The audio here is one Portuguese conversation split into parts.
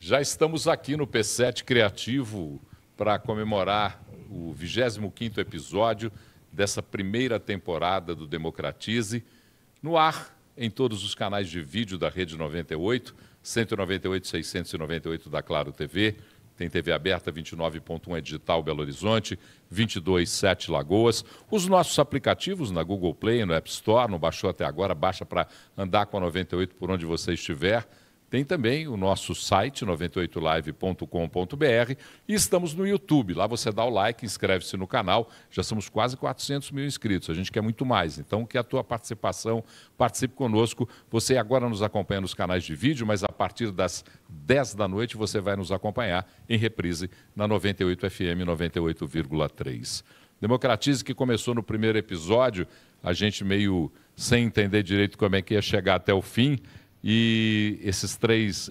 Já estamos aqui no P7 Criativo para comemorar o 25º episódio dessa primeira temporada do Democratize, no ar em todos os canais de vídeo da Rede 98, 198, 698 da Claro TV, tem TV aberta 29.1 é digital Belo Horizonte, 22.7 Lagoas. Os nossos aplicativos na Google Play, no App Store, não baixou até agora, baixa para andar com a 98 por onde você estiver. Tem também o nosso site, 98live.com.br, e estamos no YouTube. Lá você dá o like, inscreve-se no canal. Já somos quase 400 mil inscritos, a gente quer muito mais. Então, que a tua participação, participe conosco. Você agora nos acompanha nos canais de vídeo, mas a partir das 10 da noite você vai nos acompanhar em reprise na 98 FM 98,3. Democratize, que começou no primeiro episódio, a gente meio sem entender direito como é que ia chegar até o fim. E esses três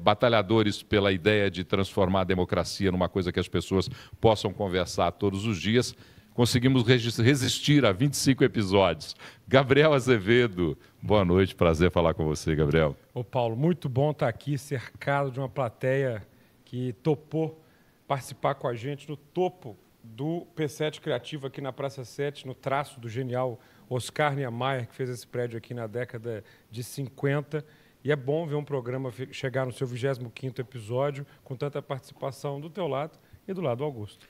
batalhadores pela ideia de transformar a democracia numa coisa que as pessoas possam conversar todos os dias, conseguimos resistir a 25 episódios. Gabriel Azevedo, boa noite, prazer falar com você, Gabriel. Ô Paulo, muito bom estar aqui cercado de uma plateia que topou participar com a gente no topo do P7 Criativo aqui na Praça 7, no traço do genial Oscar Niemeyer, que fez esse prédio aqui na década de 50. E é bom ver um programa chegar no seu 25º episódio com tanta participação do teu lado e do lado do Augusto.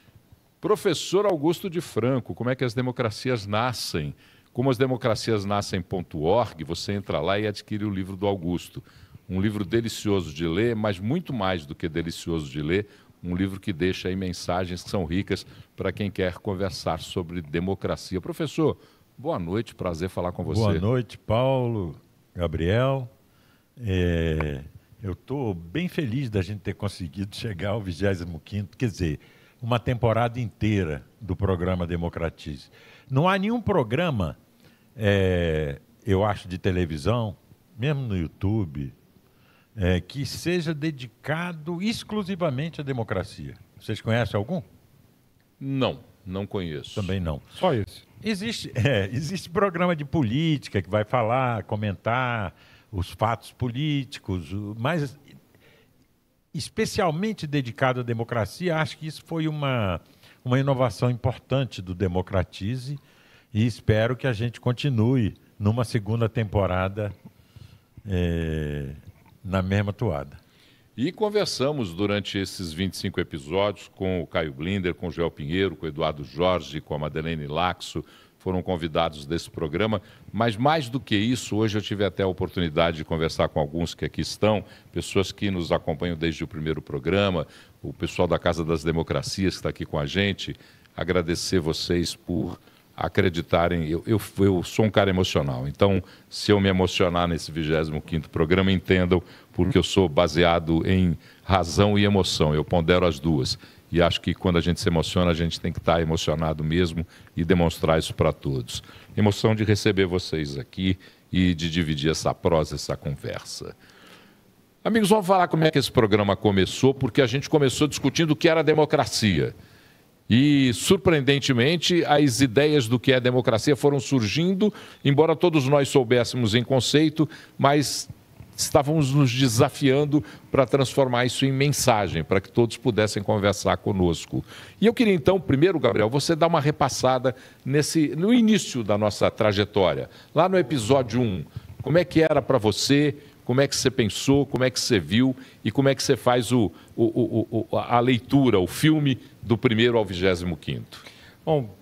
Professor Augusto de Franco, como é que as democracias nascem? Como as democracias nascem.org, você entra lá e adquire o livro do Augusto. Um livro delicioso de ler, mas muito mais do que delicioso de ler, um livro que deixa aí mensagens que são ricas para quem quer conversar sobre democracia. Professor, boa noite, prazer falar com você. Boa noite, Paulo, Gabriel. Eu estou bem feliz da gente ter conseguido chegar ao 25º, quer dizer, uma temporada inteira do programa Democratize. Não há nenhum programa, eu acho, de televisão, mesmo no YouTube, que seja dedicado exclusivamente à democracia. Vocês conhecem algum? Não conheço. Também não. Só isso. Existe programa de política que vai falar, comentar os fatos políticos, mas especialmente dedicado à democracia. Acho que isso foi uma inovação importante do Democratize e espero que a gente continue numa segunda temporada na mesma toada. E conversamos durante esses 25 episódios com o Caio Blinder, com o Joel Pinheiro, com o Eduardo Jorge, com a Madeleine Laxo, foram convidados desse programa. Mas mais do que isso, hoje eu tive até a oportunidade de conversar com alguns que aqui estão, pessoas que nos acompanham desde o primeiro programa, o pessoal da Casa das Democracias que está aqui com a gente, agradecer vocês por acreditarem. Eu sou um cara emocional, então se eu me emocionar nesse 25º programa, entendam, porque eu sou baseado em razão e emoção, eu pondero as duas. E acho que quando a gente se emociona, a gente tem que estar emocionado mesmo e demonstrar isso para todos. Emoção de receber vocês aqui e de dividir essa prosa, essa conversa. Amigos, vamos falar como é que esse programa começou, porque a gente começou discutindo o que era democracia. E, surpreendentemente, as ideias do que é democracia foram surgindo, embora todos nós soubéssemos em conceito, mas estávamos nos desafiando para transformar isso em mensagem, para que todos pudessem conversar conosco. E eu queria, então, primeiro, Gabriel, você dar uma repassada no início da nossa trajetória, lá no episódio 1. Como é que era para você? Como é que você pensou, como é que você viu e como é que você faz a leitura, o filme do primeiro ao 25º? Bom,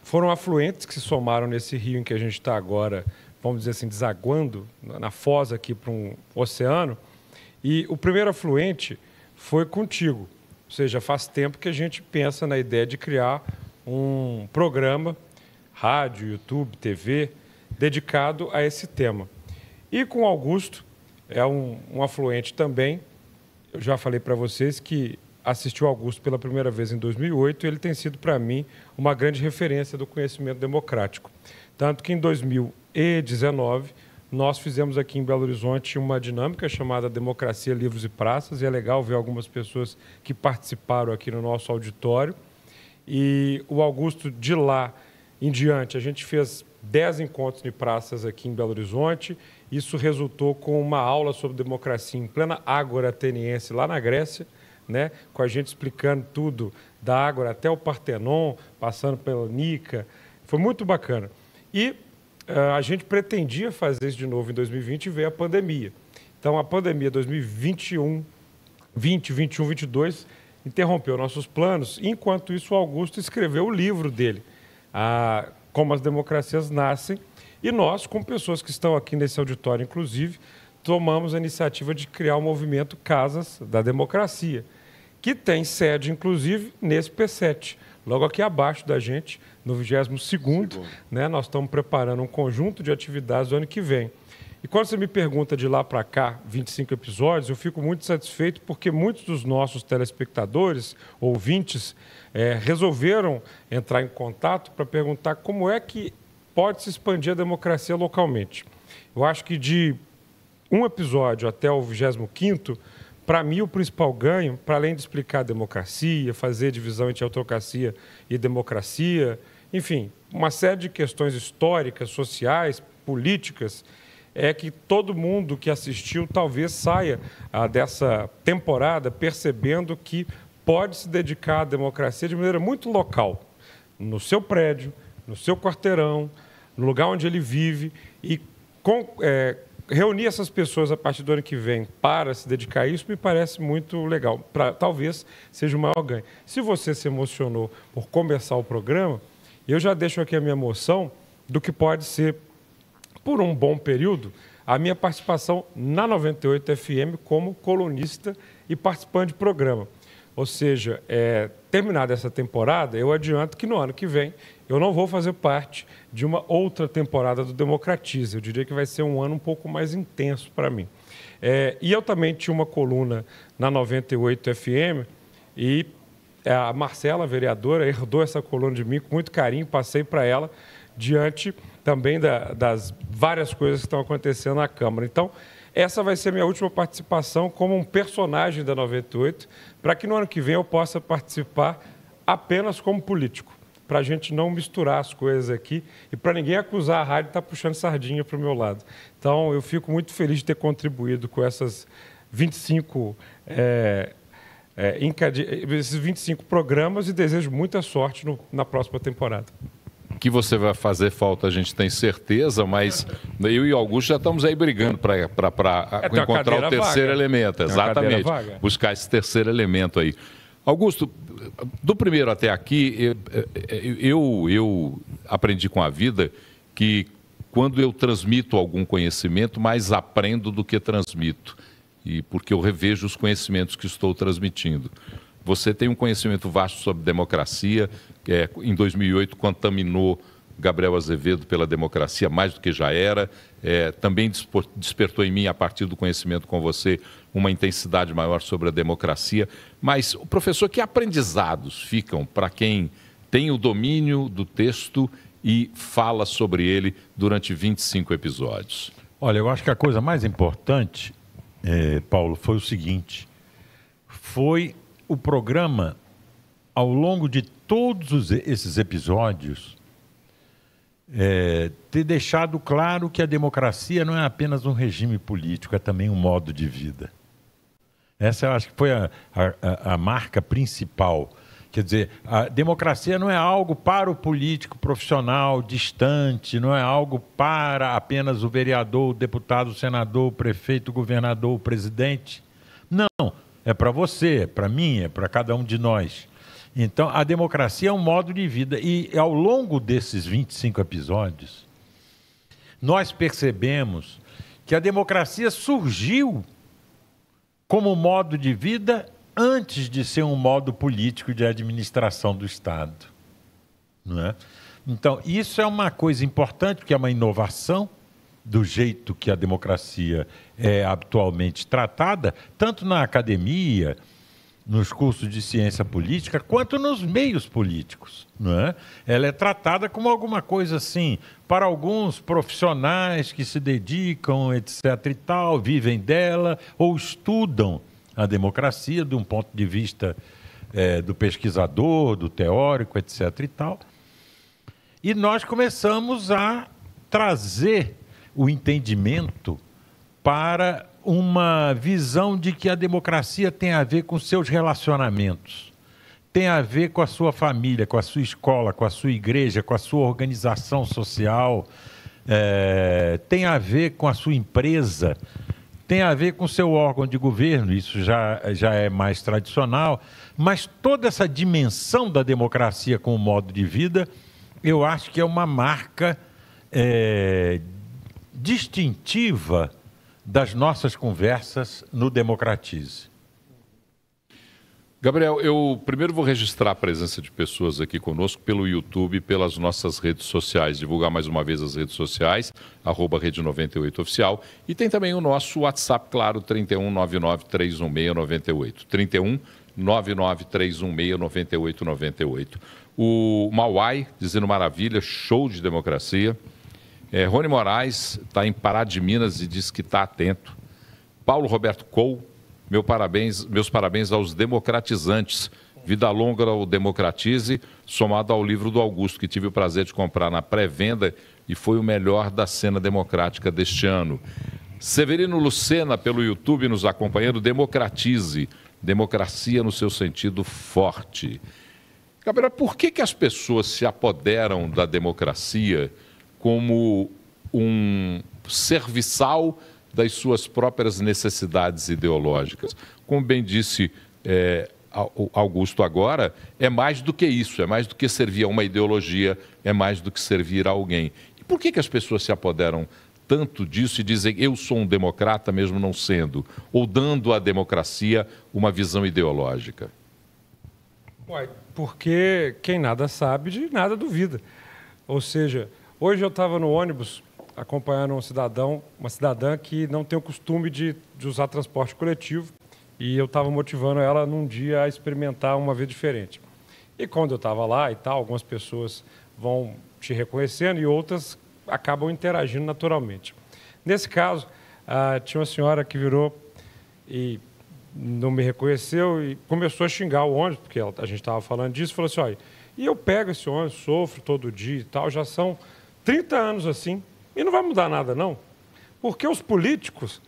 foram afluentes que se somaram nesse rio em que a gente está agora, vamos dizer assim, desaguando na foz aqui para um oceano. E o primeiro afluente foi contigo. Ou seja, faz tempo que a gente pensa na ideia de criar um programa, rádio, YouTube, TV, dedicado a esse tema. E com o Augusto, é um afluente também. Eu já falei para vocês que assisti o Augusto pela primeira vez em 2008 e ele tem sido, para mim, uma grande referência do conhecimento democrático. Tanto que em 2019, nós fizemos aqui em Belo Horizonte uma dinâmica chamada Democracia, Livros e Praças, e é legal ver algumas pessoas que participaram aqui no nosso auditório. E o Augusto, de lá, em diante, a gente fez 10 encontros de praças aqui em Belo Horizonte. Isso resultou com uma aula sobre democracia em plena Ágora Ateniense, lá na Grécia, né? Com a gente explicando tudo, da Ágora até o Partenon, passando pela Nica. Foi muito bacana. E a gente pretendia fazer isso de novo em 2020 e veio a pandemia. Então, a pandemia 2021, 2021, 22 interrompeu nossos planos. Enquanto isso, o Augusto escreveu o livro dele, Como as Democracias Nascem. E nós, com pessoas que estão aqui nesse auditório, inclusive, tomamos a iniciativa de criar o movimento Casas da Democracia, que tem sede, inclusive, nesse P7, logo aqui abaixo da gente, no 22º, né? Nós estamos preparando um conjunto de atividades do ano que vem. E quando você me pergunta de lá para cá, 25 episódios, eu fico muito satisfeito porque muitos dos nossos telespectadores, ouvintes, resolveram entrar em contato para perguntar como é que pode se expandir a democracia localmente. Eu acho que de um episódio até o 25º, para mim, o principal ganho, para além de explicar a democracia, fazer divisão entre autocracia e democracia, enfim, uma série de questões históricas, sociais, políticas, é que todo mundo que assistiu talvez saia dessa temporada percebendo que pode se dedicar à democracia de maneira muito local, no seu prédio, no seu quarteirão, no lugar onde ele vive e reunir essas pessoas a partir do ano que vem para se dedicar a isso me parece muito legal. Talvez seja o maior ganho. Se você se emocionou por começar o programa, eu já deixo aqui a minha emoção do que pode ser, por um bom período, a minha participação na 98 FM como colunista e participante de programa. Ou seja, terminada essa temporada, eu adianto que no ano que vem eu não vou fazer parte de uma outra temporada do Democratiza. Eu diria que vai ser um ano um pouco mais intenso para mim. E eu também tinha uma coluna na 98 FM e a Marcela, a vereadora, herdou essa coluna de mim com muito carinho, passei para ela diante também das várias coisas que estão acontecendo na Câmara. Então, essa vai ser minha última participação como um personagem da 98, para que no ano que vem eu possa participar apenas como político, para a gente não misturar as coisas aqui e para ninguém acusar a rádio de estar puxando sardinha para o meu lado. Então, eu fico muito feliz de ter contribuído com essas 25, esses 25 programas e desejo muita sorte na próxima temporada. Que você vai fazer falta, a gente tem certeza, mas eu e o Augusto já estamos aí brigando para encontrar o terceiro elemento, exatamente, buscar esse terceiro elemento aí. Augusto, do primeiro até aqui, eu aprendi com a vida que quando eu transmito algum conhecimento, mais aprendo do que transmito, e porque eu revejo os conhecimentos que estou transmitindo. Você tem um conhecimento vasto sobre democracia, em 2008 contaminou Gabriel Azevedo pela democracia mais do que já era, também despertou em mim, a partir do conhecimento com você, uma intensidade maior sobre a democracia. Mas, professor, que aprendizados ficam para quem tem o domínio do texto e fala sobre ele durante 25 episódios? Olha, eu acho que a coisa mais importante, Paulo, foi o seguinte, foi o programa, ao longo de todos esses episódios, ter deixado claro que a democracia não é apenas um regime político, é também um modo de vida. Essa eu acho que foi a marca principal. Quer dizer, a democracia não é algo para o político profissional distante, não é algo para apenas o vereador, o deputado, o senador, o prefeito, o governador, o presidente. Não, é para você, é para mim, é para cada um de nós. Então, a democracia é um modo de vida. E ao longo desses 25 episódios, nós percebemos que a democracia surgiu como modo de vida antes de ser um modo político de administração do Estado. Não é? Então, isso é uma coisa importante, porque é uma inovação do jeito que a democracia é habitualmente tratada, tanto na academia, nos cursos de ciência política, quanto nos meios políticos. Não é? Ela é tratada como alguma coisa assim, para alguns profissionais que se dedicam, etc. e tal, vivem dela ou estudam a democracia de um ponto de vista do pesquisador, do teórico, etc. e tal. E nós começamos a trazer o entendimento para uma visão de que a democracia tem a ver com seus relacionamentos, tem a ver com a sua família, com a sua escola, com a sua igreja, com a sua organização social, tem a ver com a sua empresa, tem a ver com o seu órgão de governo, isso já é mais tradicional, mas toda essa dimensão da democracia como modo de vida, eu acho que é uma marca distintiva das nossas conversas no Democratize. Gabriel, eu primeiro vou registrar a presença de pessoas aqui conosco pelo YouTube e pelas nossas redes sociais. Divulgar mais uma vez as redes sociais, @Rede98Oficial. E tem também o nosso WhatsApp, claro, 3199-316-98. 3199-316-9898. O Mauai, dizendo maravilha, show de democracia. Rony Moraes está em Pará de Minas e diz que está atento. Paulo Roberto Cole, meus parabéns aos democratizantes. Vida longa ao Democratize, somado ao livro do Augusto, que tive o prazer de comprar na pré-venda e foi o melhor da cena democrática deste ano. Severino Lucena, pelo YouTube, nos acompanhando. Democratize, democracia no seu sentido forte. Gabriel, por que as pessoas se apoderam da democracia como um serviçal das suas próprias necessidades ideológicas? Como bem disse Augusto agora, é mais do que isso, é mais do que servir a uma ideologia, é mais do que servir a alguém. E por que as pessoas se apoderam tanto disso e dizem eu sou um democrata mesmo não sendo, ou dando à democracia uma visão ideológica? Porque quem nada sabe de nada duvida. Ou seja, hoje eu estava no ônibus acompanhando uma cidadã que não tem o costume de usar transporte coletivo e eu estava motivando ela num dia a experimentar uma vez diferente. E quando eu estava lá e tal, algumas pessoas vão te reconhecendo e outras acabam interagindo naturalmente. Nesse caso, tinha uma senhora que virou e não me reconheceu e começou a xingar o ônibus, porque a gente estava falando disso, falou assim, olha, e eu pego esse ônibus, sofro todo dia e tal, já são 30 anos assim, e não vai mudar nada, não. Porque os políticos,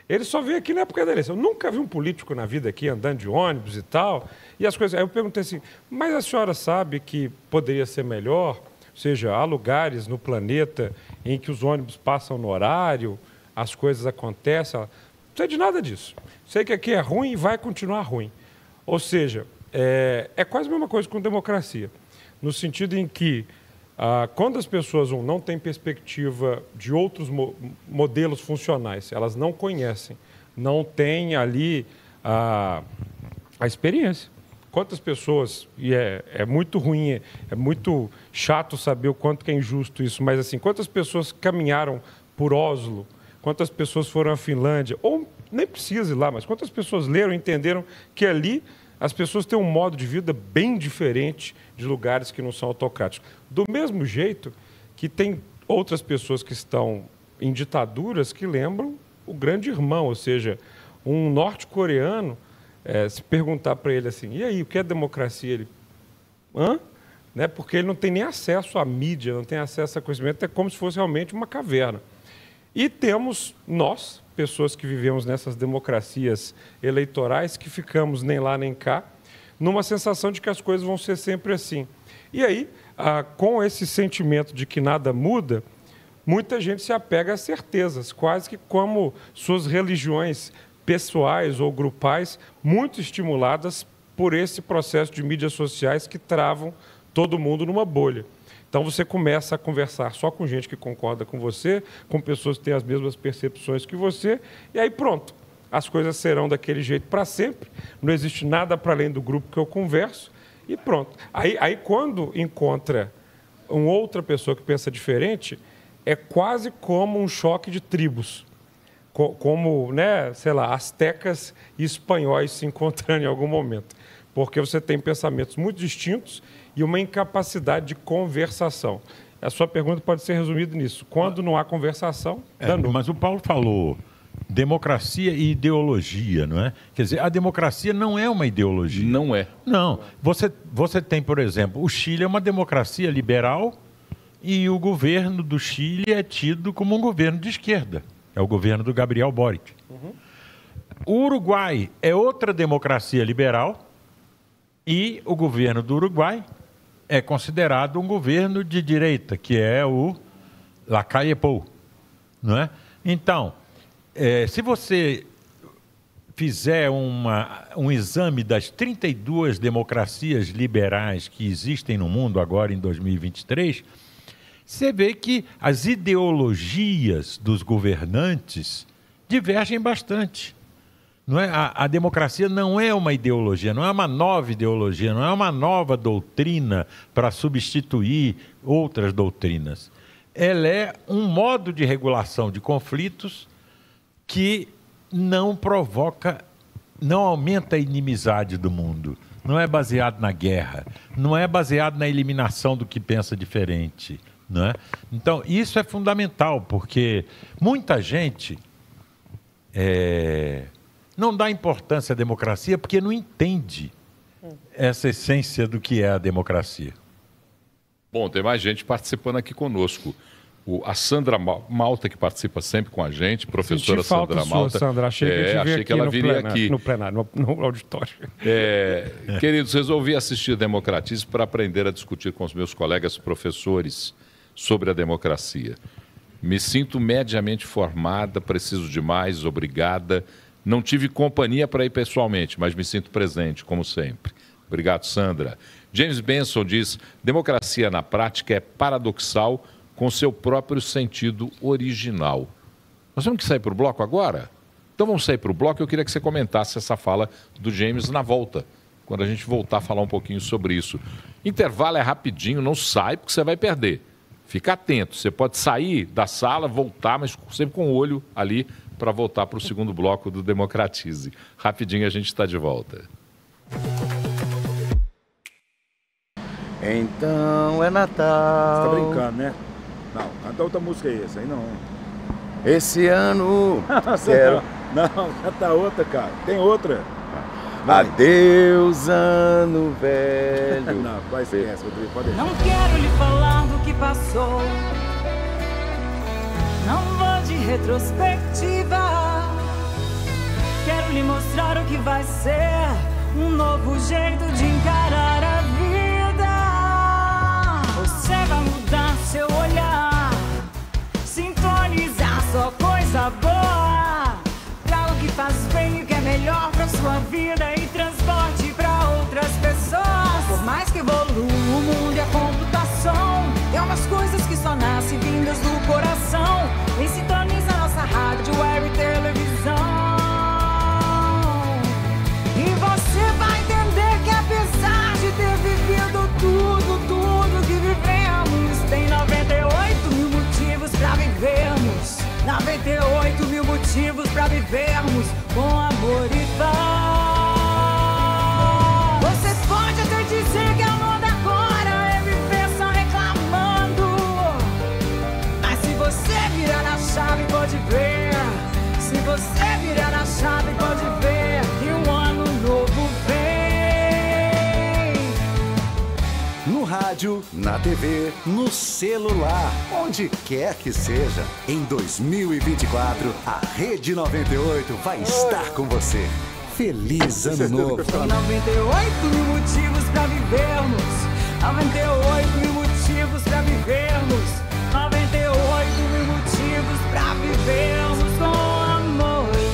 eles só vêm aqui na época da eleição. Eu nunca vi um político na vida aqui andando de ônibus e tal. E as coisas. Aí eu perguntei assim, mas a senhora sabe que poderia ser melhor? Ou seja, há lugares no planeta em que os ônibus passam no horário, as coisas acontecem. Ela, não sei de nada disso. Sei que aqui é ruim e vai continuar ruim. Ou seja, é quase a mesma coisa com democracia. No sentido em que quando as pessoas não têm perspectiva de outros modelos funcionais, elas não conhecem, não têm ali a experiência. Quantas pessoas, e é muito ruim, é muito chato saber o quanto que é injusto isso, mas assim, quantas pessoas caminharam por Oslo, quantas pessoas foram à Finlândia, ou nem precisa ir lá, mas quantas pessoas leram e entenderam que ali as pessoas têm um modo de vida bem diferente de lugares que não são autocráticos. Do mesmo jeito que tem outras pessoas que estão em ditaduras que lembram o grande irmão, ou seja, um norte-coreano, se perguntar para ele assim, e aí, o que é democracia? Ele, hã? Né? Porque ele não tem nem acesso à mídia, não tem acesso a conhecimento, é como se fosse realmente uma caverna. E temos nós, pessoas que vivemos nessas democracias eleitorais, que ficamos nem lá nem cá, numa sensação de que as coisas vão ser sempre assim. E aí, com esse sentimento de que nada muda, muita gente se apega às certezas, quase que como suas religiões pessoais ou grupais, muito estimuladas por esse processo de mídias sociais que travam todo mundo numa bolha. Então você começa a conversar só com gente que concorda com você, com pessoas que têm as mesmas percepções que você, e aí pronto, as coisas serão daquele jeito para sempre, não existe nada para além do grupo que eu converso, e pronto. Aí quando encontra uma outra pessoa que pensa diferente, é quase como um choque de tribos, como, né, sei lá, astecas e espanhóis se encontrando em algum momento, porque você tem pensamentos muito distintos e uma incapacidade de conversação. A sua pergunta pode ser resumida nisso. Quando não há conversação, mas o Paulo falou democracia e ideologia, não é? Quer dizer, a democracia não é uma ideologia. Não é. Não. Você tem, por exemplo, o Chile é uma democracia liberal, e o governo do Chile é tido como um governo de esquerda. É o governo do Gabriel Boric. O Uruguai é outra democracia liberal e o governo do Uruguai é considerado um governo de direita, que é o Lacalle Pou, não é? Então, se você fizer um exame das 32 democracias liberais que existem no mundo agora em 2023, você vê que as ideologias dos governantes divergem bastante. Não é? A democracia não é uma ideologia, não é uma nova ideologia, não é uma nova doutrina para substituir outras doutrinas. Ela é um modo de regulação de conflitos que não provoca, não aumenta a inimizade do mundo. Não é baseado na guerra, não é baseado na eliminação do que pensa diferente. Não é? Então, isso é fundamental, porque muita gente não dá importância à democracia porque não entende essa essência do que é a democracia. Bom, tem mais gente participando aqui conosco. A Sandra Malta, que participa sempre com a gente, professora Sandra Malta. Sandra, achei que ela viria aqui. No plenário, no auditório. Queridos, resolvi assistir Democratize para aprender a discutir com os meus colegas professores sobre a democracia. Me sinto mediamente formada, preciso de mais, obrigada. Não tive companhia para ir pessoalmente, mas me sinto presente, como sempre. Obrigado, Sandra. James Benson diz, democracia na prática é paradoxal com seu próprio sentido original. Nós temos que sair para o bloco agora? Então vamos sair para o bloco. Eu queria que você comentasse essa fala do James na volta, quando a gente voltar a falar um pouquinho sobre isso. Intervalo é rapidinho, não sai porque você vai perder. Fica atento, você pode sair da sala, voltar, mas sempre com o olho ali para voltar para o segundo bloco do Democratize. Rapidinho a gente está de volta. Então é Natal. Você tá brincando, né? Não, canta outra música aí, essa aí não. Esse ano quero... Não, canta outra, cara. Tem outra. Adeus, ano velho. Não, vai ser essa, Rodrigo, pode ir. Não quero lhe falar do que passou. Não vou de retrospectiva. Quero lhe mostrar o que vai ser. Um novo jeito de encarar a vida. Você vai mudar seu olhar, sintonizar só coisa boa. Traga o que faz bem e o que é melhor pra sua vida e transporte pra outras pessoas. Por mais que evolua o mundo e a computação, tem umas coisas que só nascem vindas do coração. E sintoniza nossa rádio, web e televisão. E você vai entender que apesar de ter vivido tudo que vivemos, tem 98 mil motivos pra vivermos. 98 mil motivos pra vivermos com amor e paz. Você pode até dizer que a moda agora é viver só reclamando, mas se você virar na chave pode ver. Se você virar na chave pode ver que um ano novo vem. No rádio, na TV, no celular, onde quer que seja. Em 2024, a Rede 98 vai estar com você. Feliz Ano Novo! Tem 98 mil motivos pra vivermos. 98 mil motivos pra vivermos. 98 mil motivos pra vivermos com amor e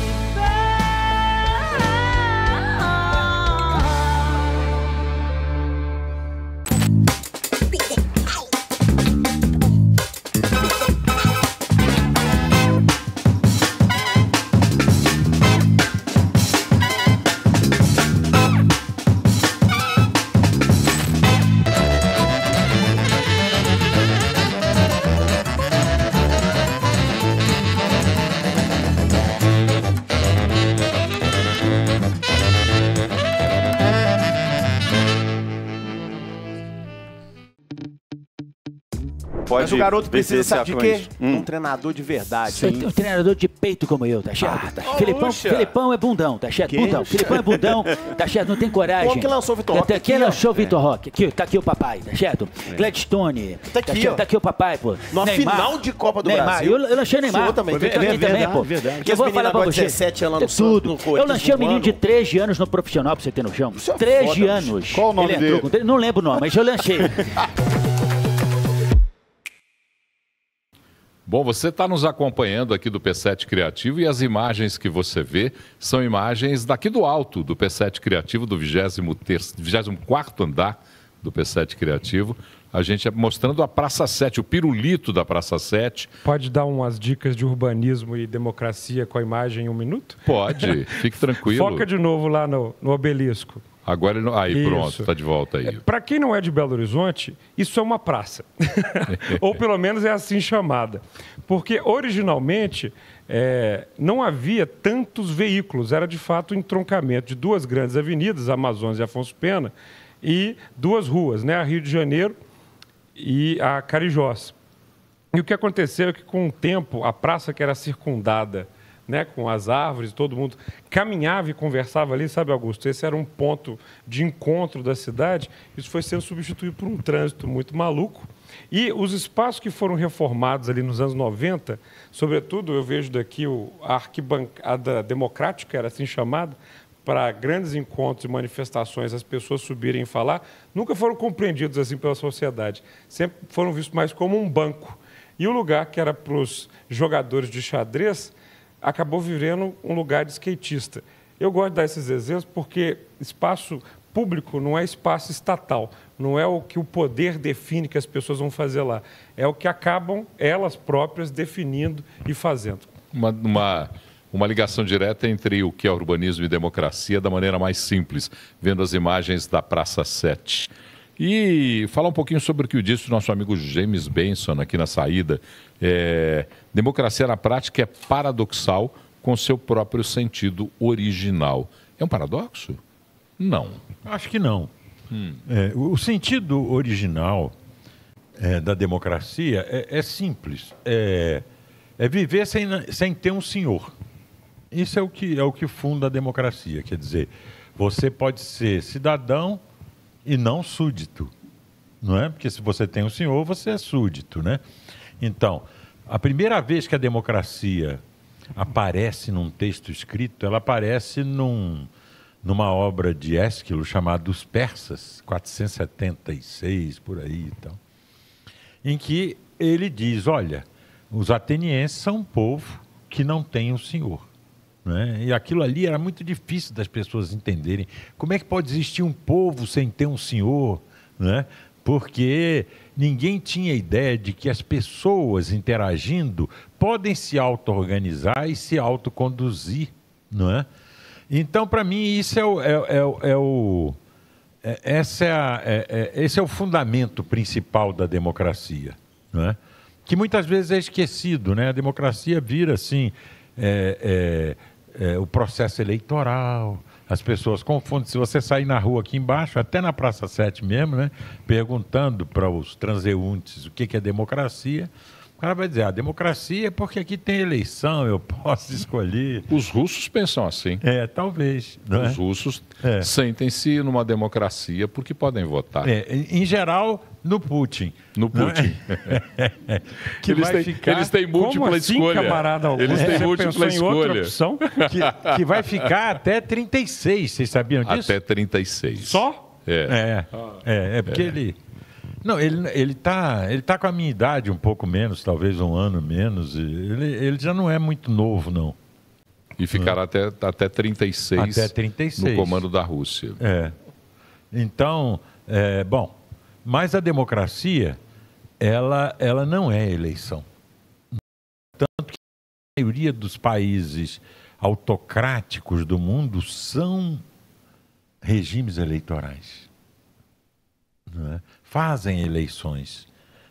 pode Mas o garoto vencer precisa, esse sabe de quê? afluente. Um treinador de verdade. Um treinador de peito como eu, tá certo? Filipão é bundão, tá certo? Bundão. Filipão é bundão, tá certo? Não tem coragem. Como que lançou o Vitor Roque? Quem lançou o Vitor Roque? Aqui, tá aqui o papai, tá certo? Gladstone. Tá aqui, certo? ó. Tá aqui o papai, pô. Na Neymar. final de Copa do Neymar. Brasil. Eu lanchei o Neymar. Senhor também. Eu aqui também, pô. Verdade. Eu vou falar pra você. 17 anos no tudo. Santos, no Eu lanchei um menino de voando. 13 anos no profissional, pra você ter noção. Isso é 13 foda, anos. Qual o nome Ele entrou dele? Não lembro o nome, mas eu lanchei. Bom, você está nos acompanhando aqui do P7 Criativo e as imagens que você vê são imagens daqui do alto do P7 Criativo, do 24º andar do P7 Criativo. A gente mostrando a Praça 7, o pirulito da Praça 7. Pode dar umas dicas de urbanismo e democracia com a imagem em 1 minuto? Pode, fique tranquilo. Foca de novo lá no obelisco. Agora ele... Aí, Isso. pronto, está de volta aí. Para quem não é de Belo Horizonte, isso é uma praça. Ou pelo menos é assim chamada. Porque originalmente não havia tantos veículos. Era de fato um entroncamento de 2 grandes avenidas, Amazonas e Afonso Pena, e 2 ruas, né? A Rio de Janeiro e a Carijós. E o que aconteceu é que com o tempo, a praça que era circundada, né, com as árvores, todo mundo caminhava e conversava ali, sabe, Augusto? Esse era um ponto de encontro da cidade. Isso foi sendo substituído por um trânsito muito maluco. E os espaços que foram reformados ali nos anos 90, sobretudo, eu vejo daqui a arquibancada democrática, era assim chamada, para grandes encontros e manifestações, as pessoas subirem e falar, nunca foram compreendidos assim pela sociedade. Sempre foram vistos mais como um banco. E o lugar que era para os jogadores de xadrez acabou virando um lugar de skatista. Eu gosto de dar esses exemplos porque espaço público não é espaço estatal, não é o que o poder define que as pessoas vão fazer lá, é o que acabam elas próprias definindo e fazendo. Uma ligação direta entre o que é urbanismo e democracia da maneira mais simples, vendo as imagens da Praça 7. E falar um pouquinho sobre o que disse o nosso amigo James Benson aqui na saída. Democracia na prática é paradoxal com seu próprio sentido original. É um paradoxo? Não. Acho que não. O sentido original da democracia é simples. É viver sem ter um senhor. Isso é o que funda a democracia. Quer dizer, você pode ser cidadão e não súdito, não é? Porque se você tem um senhor, você é súdito, né? Então, a primeira vez que a democracia aparece num texto escrito, ela aparece numa obra de Ésquilo chamada Os Persas, 476, por aí e tal, em que ele diz, olha, os atenienses são um povo que não tem um senhor. Né? E aquilo ali era muito difícil das pessoas entenderem. Como é que pode existir um povo sem ter um senhor? Né? Porque ninguém tinha ideia de que as pessoas interagindo podem se auto-organizar e se autoconduzir. Não é? Então, para mim, isso esse é o fundamento principal da democracia. Não é? Que muitas vezes é esquecido. Né? A democracia vira assim... o processo eleitoral, as pessoas confundem. Se você sair na rua aqui embaixo, até na Praça 7 mesmo, né, perguntando para os transeuntes o que é democracia, o cara vai dizer, a democracia é porque aqui tem eleição, eu posso escolher. Os russos pensam assim. Talvez. Os russos sentem-se numa democracia porque podem votar. Em geral, no Putin. No Putin. Que eles têm múltipla escolha. Camarada Augusto? Eles têm Você múltipla pensou em outra escolha. opção? Que vai ficar até 36, vocês sabiam disso? Até 36. Só? Porque ele... Não, ele tá com a minha idade, um pouco menos, talvez um ano menos. Ele já não é muito novo, não. E ficará até 36, até 36 no comando da Rússia. Então, bom, mas a democracia, ela não é eleição. Tanto que a maioria dos países autocráticos do mundo são regimes eleitorais. Não é? Fazem eleições.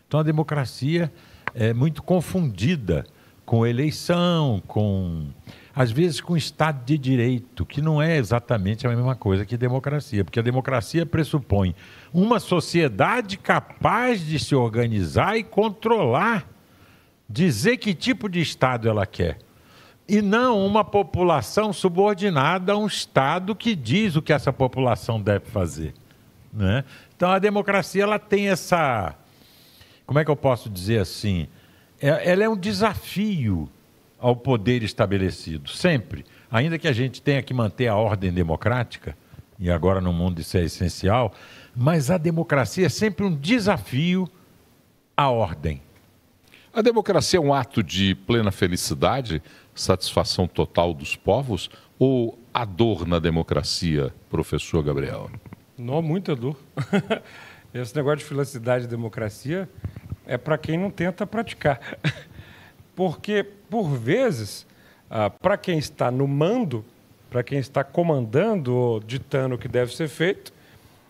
Então a democracia é muito confundida com eleição, com... às vezes com Estado de Direito, que não é exatamente a mesma coisa que democracia, porque a democracia pressupõe uma sociedade capaz de se organizar e controlar, dizer que tipo de Estado ela quer, e não uma população subordinada a um Estado que diz o que essa população deve fazer, né? Então a democracia ela tem essa, como é que eu posso dizer assim, ela é um desafio ao poder estabelecido, sempre. Ainda que a gente tenha que manter a ordem democrática, e agora no mundo isso é essencial, mas a democracia é sempre um desafio à ordem. A democracia é um ato de plena felicidade, satisfação total dos povos, ou há dor na democracia, professor Gabriel? Não, muita dor. Esse negócio de felicidade e democracia é para quem não tenta praticar. Porque, por vezes, para quem está no mando, para quem está comandando ou ditando o que deve ser feito,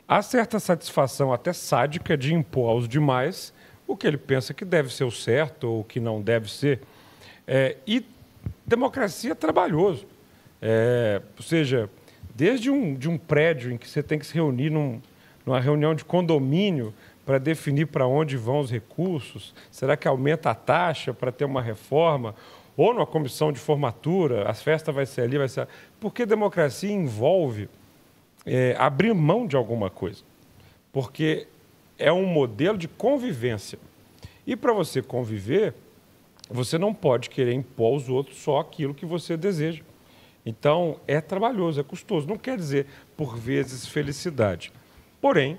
há certa satisfação até sádica de impor aos demais o que ele pensa que deve ser o certo ou o que não deve ser. E democracia é trabalhoso. Ou seja, desde de um prédio em que você tem que se reunir numa reunião de condomínio para definir para onde vão os recursos, será que aumenta a taxa para ter uma reforma, ou numa comissão de formatura, a festa vai ser ali, vai ser... Porque democracia envolve abrir mão de alguma coisa, porque é um modelo de convivência. E para você conviver, você não pode querer impor aos outros só aquilo que você deseja. Então, é trabalhoso, é custoso. Não quer dizer, por vezes, felicidade. Porém,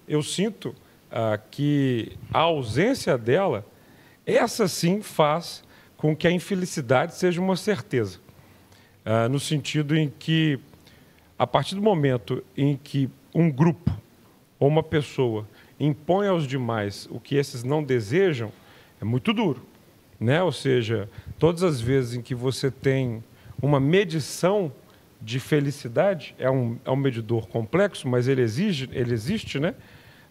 eu sinto que a ausência dela, essa sim faz com que a infelicidade seja uma certeza. No sentido em que, a partir do momento em que um grupo ou uma pessoa impõe aos demais o que esses não desejam, é muito duro, né? Ou seja, todas as vezes em que você tem uma medição de felicidade, é um medidor complexo, mas ele existe, né?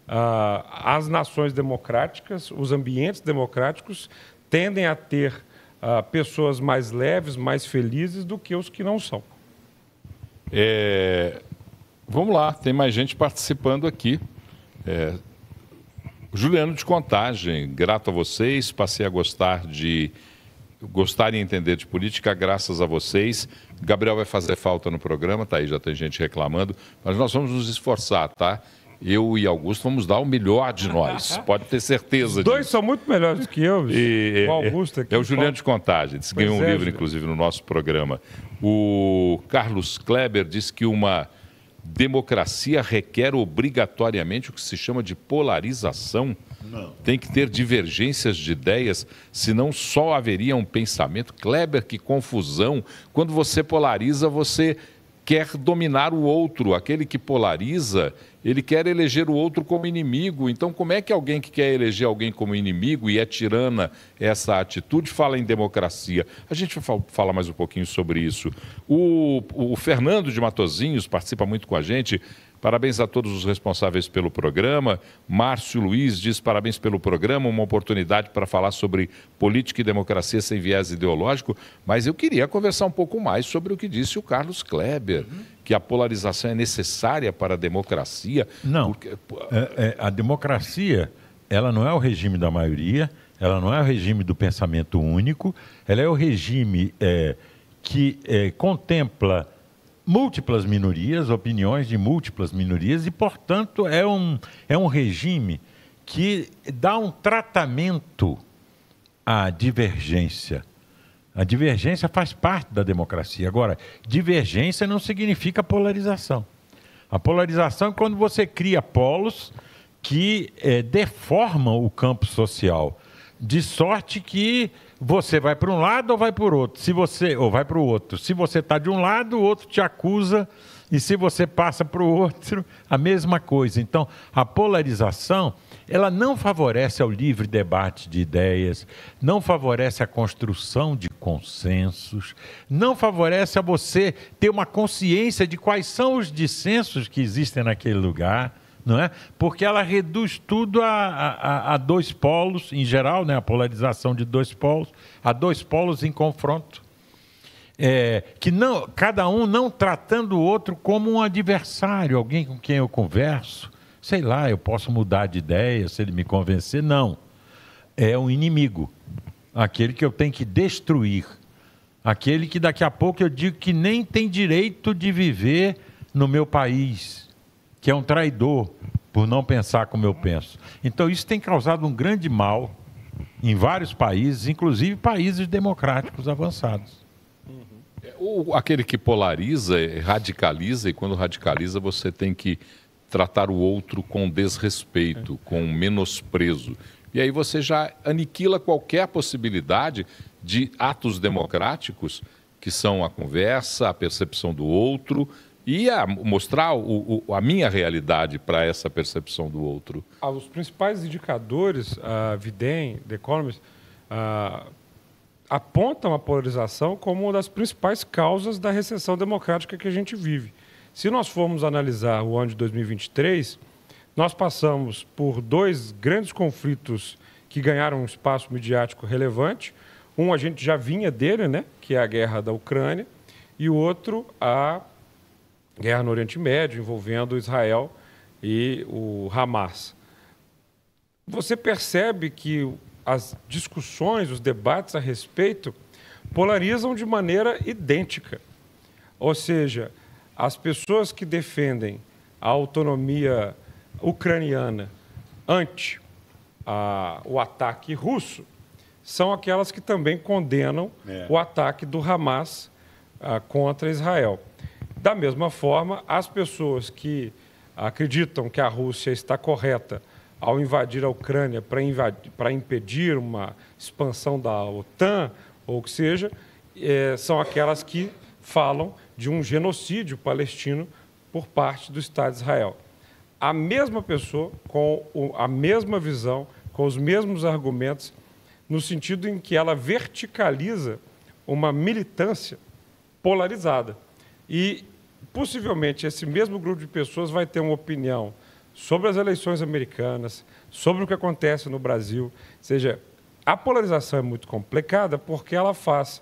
As nações democráticas, os ambientes democráticos tendem a ter pessoas mais leves, mais felizes do que os que não são. Vamos lá, tem mais gente participando aqui. Juliano de Contagem, grato a vocês, passei a gostar e entender de política graças a vocês. Gabriel vai fazer falta no programa, tá aí, já tem gente reclamando, mas nós vamos nos esforçar, tá? Eu e Augusto vamos dar o melhor de nós, pode ter certeza disso. Os dois são muito melhores do que eu, o Augusto aqui. É o Juliano de Contagem, disse que ganhou um livro, inclusive, no nosso programa. O Carlos Kleber disse que uma democracia requer obrigatoriamente o que se chama de polarização. Não. Tem que ter divergências de ideias, senão só haveria um pensamento. Kleber, que confusão. Quando você polariza, você quer dominar o outro. Aquele que polariza, ele quer eleger o outro como inimigo. Então, como é que alguém que quer eleger alguém como inimigo e é tirana essa atitude fala em democracia? A gente vai falar mais um pouquinho sobre isso. O Fernando de Matosinhos participa muito com a gente. Parabéns a todos os responsáveis pelo programa. Márcio Luiz diz parabéns pelo programa, uma oportunidade para falar sobre política e democracia sem viés ideológico, mas eu queria conversar um pouco mais sobre o que disse o Carlos Kleber, que a polarização é necessária para a democracia. Não, porque... a democracia, ela não é o regime da maioria, ela não é o regime do pensamento único, ela é o regime que contempla múltiplas minorias, opiniões de múltiplas minorias e, portanto, é um regime que dá um tratamento à divergência. A divergência faz parte da democracia. Agora, divergência não significa polarização. A polarização é quando você cria polos que deformam o campo social, de sorte que você vai para um lado ou vai para o outro, ou vai para o outro. Se você está de um lado, o outro te acusa, e se você passa para o outro, a mesma coisa. Então, a polarização, ela não favorece ao livre debate de ideias, não favorece a construção de consensos, não favorece a você ter uma consciência de quais são os dissensos que existem naquele lugar, não é? Porque ela reduz tudo a dois polos, em geral, né? A polarização de dois polos, a dois polos em confronto. que não, cada um não tratando o outro como um adversário, alguém com quem eu converso. Sei lá, eu posso mudar de ideia se ele me convencer. Não. É um inimigo. Aquele que eu tenho que destruir. Aquele que daqui a pouco eu digo que nem tem direito de viver no meu país. Que é um traidor por não pensar como eu penso. Então isso tem causado um grande mal em vários países, inclusive países democráticos avançados. Aquele que polariza, radicaliza, e quando radicaliza você tem que tratar o outro com desrespeito, com menosprezo. E aí você já aniquila qualquer possibilidade de atos democráticos, que são a conversa, a percepção do outro e a mostrar a minha realidade para essa percepção do outro. Os principais indicadores, a Videm, The Economist, apontam a polarização como uma das principais causas da recessão democrática que a gente vive. Se nós formos analisar o ano de 2023, nós passamos por 2 grandes conflitos que ganharam um espaço midiático relevante. Um a gente já vinha dele, né, que é a guerra da Ucrânia, e o outro a guerra no Oriente Médio, envolvendo Israel e o Hamas. Você percebe que as discussões, os debates a respeito polarizam de maneira idêntica. Ou seja, as pessoas que defendem a autonomia ucraniana ante o ataque russo são aquelas que também condenam o ataque do Hamas contra Israel. Da mesma forma, as pessoas que acreditam que a Rússia está correta ao invadir a Ucrânia para impedir uma expansão da OTAN, ou o que seja, são aquelas que falam de um genocídio palestino por parte do Estado de Israel. A mesma pessoa, com a mesma visão, com os mesmos argumentos, no sentido em que ela verticaliza uma militância polarizada. E, possivelmente, esse mesmo grupo de pessoas vai ter uma opinião sobre as eleições americanas, sobre o que acontece no Brasil. Ou seja, a polarização é muito complicada porque ela faz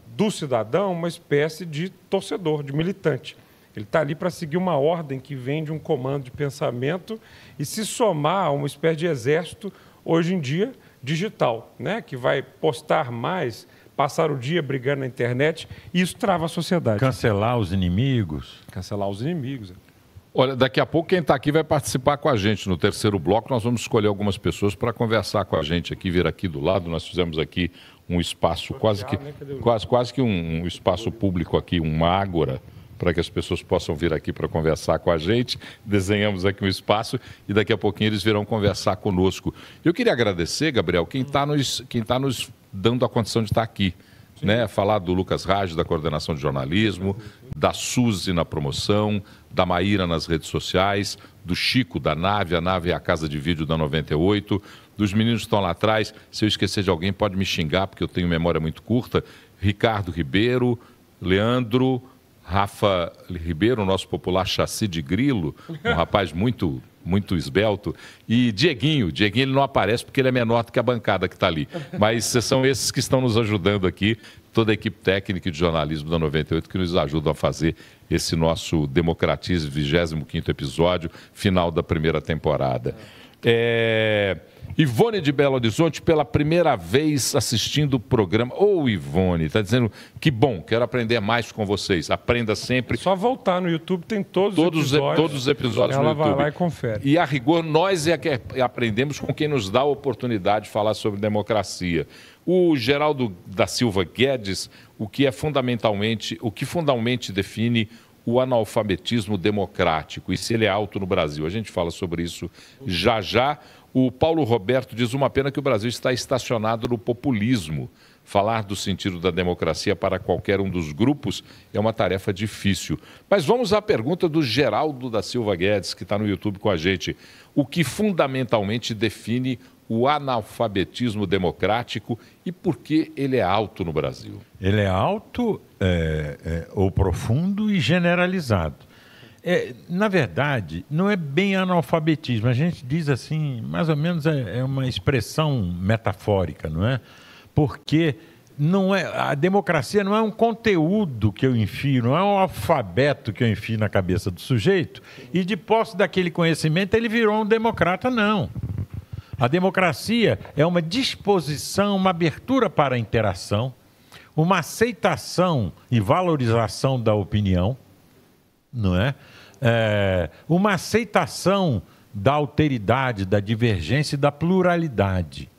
do cidadão uma espécie de torcedor, de militante. Ele está ali para seguir uma ordem que vem de um comando de pensamento e se somar a uma espécie de exército, hoje em dia, digital, né? Que vai postar mais, passar o dia brigando na internet, e isso trava a sociedade. Cancelar os inimigos. Cancelar os inimigos. Olha, daqui a pouco quem está aqui vai participar com a gente. No terceiro bloco nós vamos escolher algumas pessoas para conversar com a gente aqui, vir aqui do lado. Nós fizemos aqui um espaço quase que um espaço público aqui, uma ágora, para que as pessoas possam vir aqui para conversar com a gente. Desenhamos aqui um espaço e daqui a pouquinho eles virão conversar conosco. Eu queria agradecer, Gabriel, quem está nos dando a condição de estar aqui. Né? Falar do Lucas Raj, da coordenação de jornalismo, da Suzy na promoção, da Maíra nas redes sociais, do Chico da Nave, a Nave é a casa de vídeo da 98, dos meninos que estão lá atrás. Se eu esquecer de alguém, pode me xingar, porque eu tenho memória muito curta. Ricardo Ribeiro, Leandro, Rafa Ribeiro, nosso popular chassi de grilo, um rapaz muito esbelto, e Dieguinho ele não aparece porque ele é menor do que a bancada que está ali, mas são esses que estão nos ajudando aqui, toda a equipe técnica de jornalismo da 98 que nos ajudam a fazer esse nosso Democratismo 25º episódio, final da primeira temporada. Ivone de Belo Horizonte, pela primeira vez assistindo o programa. Ivone, está dizendo que bom, quero aprender mais com vocês. Aprenda sempre. É só voltar no YouTube, tem todos os episódios no YouTube. Ela vai lá e confere. E a rigor, nós é que aprendemos com quem nos dá a oportunidade de falar sobre democracia. O Geraldo da Silva Guedes, o que fundamentalmente define o analfabetismo democrático e se ele é alto no Brasil. A gente fala sobre isso já. O Paulo Roberto diz: uma pena que o Brasil está estacionado no populismo. Falar do sentido da democracia para qualquer um dos grupos é uma tarefa difícil. Mas vamos à pergunta do Geraldo da Silva Guedes, que está no YouTube com a gente. O que fundamentalmente define o analfabetismo democrático e por que ele é alto no Brasil? Ele é alto, ou profundo e generalizado. Na verdade, não é bem analfabetismo. A gente diz assim, mais ou menos é uma expressão metafórica, não é? Porque não é, a democracia não é um conteúdo que eu enfio, não é um alfabeto que eu enfio na cabeça do sujeito e de posse daquele conhecimento ele virou um democrata, não. A democracia é uma disposição, uma abertura para a interação, uma aceitação e valorização da opinião, não é? Uma aceitação da alteridade, da divergência e da pluralidade,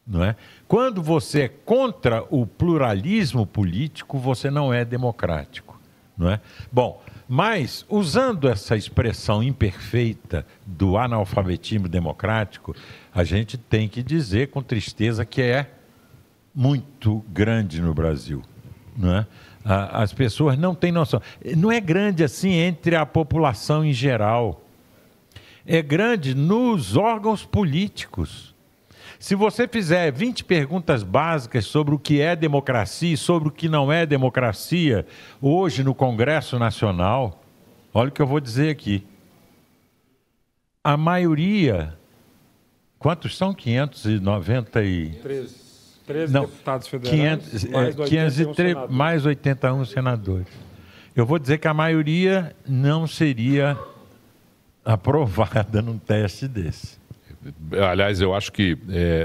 não é? Quando você é contra o pluralismo político, você não é democrático, não é? Bom, mas usando essa expressão imperfeita do analfabetismo democrático, a gente tem que dizer com tristeza que é muito grande no Brasil, não é? As pessoas não têm noção. Não é grande assim entre a população em geral. É grande nos órgãos políticos. Se você fizer 20 perguntas básicas sobre o que é democracia e sobre o que não é democracia, hoje no Congresso Nacional, olha o que eu vou dizer aqui. A maioria, quantos são? 593 deputados federais, mais 81 senadores. Eu vou dizer que a maioria não seria aprovada num teste desse. Aliás, eu acho que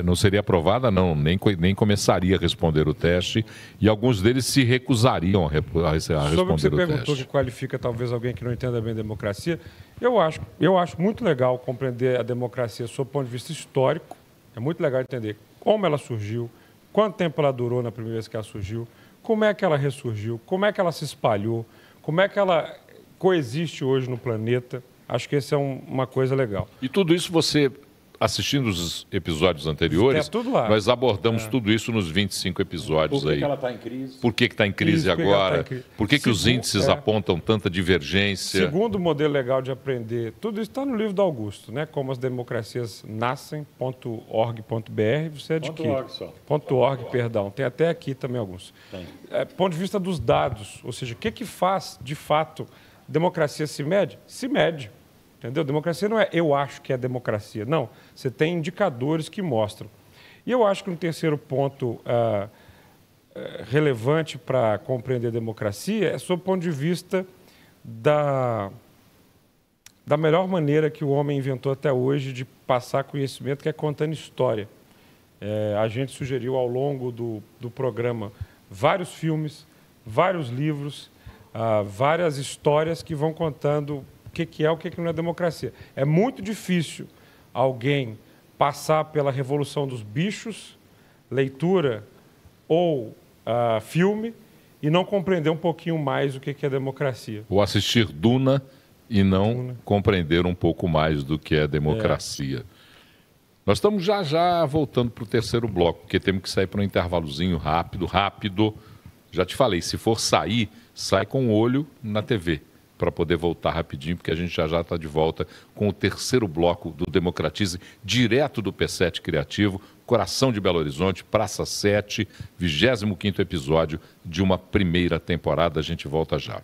não seria aprovada, não, nem começaria a responder o teste, e alguns deles se recusariam a responder o teste. Sobre o que você perguntou, que qualifica talvez alguém que não entenda bem a democracia, eu acho muito legal compreender a democracia sob o ponto de vista histórico. É muito legal entender como ela surgiu, quanto tempo ela durou na primeira vez que ela surgiu, como é que ela ressurgiu, como é que ela se espalhou, como é que ela coexiste hoje no planeta. Acho que essa é uma coisa legal. E tudo isso você, assistindo os episódios anteriores, tudo lá. Nós abordamos tudo isso nos 25 episódios aí. Por que ela está em crise? Por que está em crise agora? Por que os índices apontam tanta divergência? Segundo modelo legal de aprender, tudo isso está no livro do Augusto, né? Como as democracias nascem.org.br, você adquire. .org, perdão. Tem até aqui também alguns. Ponto de vista dos dados, ou seja, o que faz, de fato, democracia se mede? Se mede. Entendeu? Democracia não é eu acho que é democracia. Não, você tem indicadores que mostram. E eu acho que um terceiro ponto relevante para compreender a democracia é sob o ponto de vista da melhor maneira que o homem inventou até hoje de passar conhecimento, que é contando história. A gente sugeriu ao longo do programa vários filmes, vários livros, várias histórias que vão contando o que é, o que não é democracia. É muito difícil alguém passar pela Revolução dos Bichos, leitura ou filme, e não compreender um pouquinho mais o que é democracia. Ou assistir Duna e não compreender um pouco mais do que é democracia. Nós estamos já voltando para o terceiro bloco, porque temos que sair para um intervalozinho rápido. Já te falei, se for sair, sai com o olho na TV, para poder voltar rapidinho, porque a gente já está de volta com o terceiro bloco do Democratize, direto do P7 Criativo, coração de Belo Horizonte, Praça 7, 25º episódio de uma primeira temporada. A gente volta já.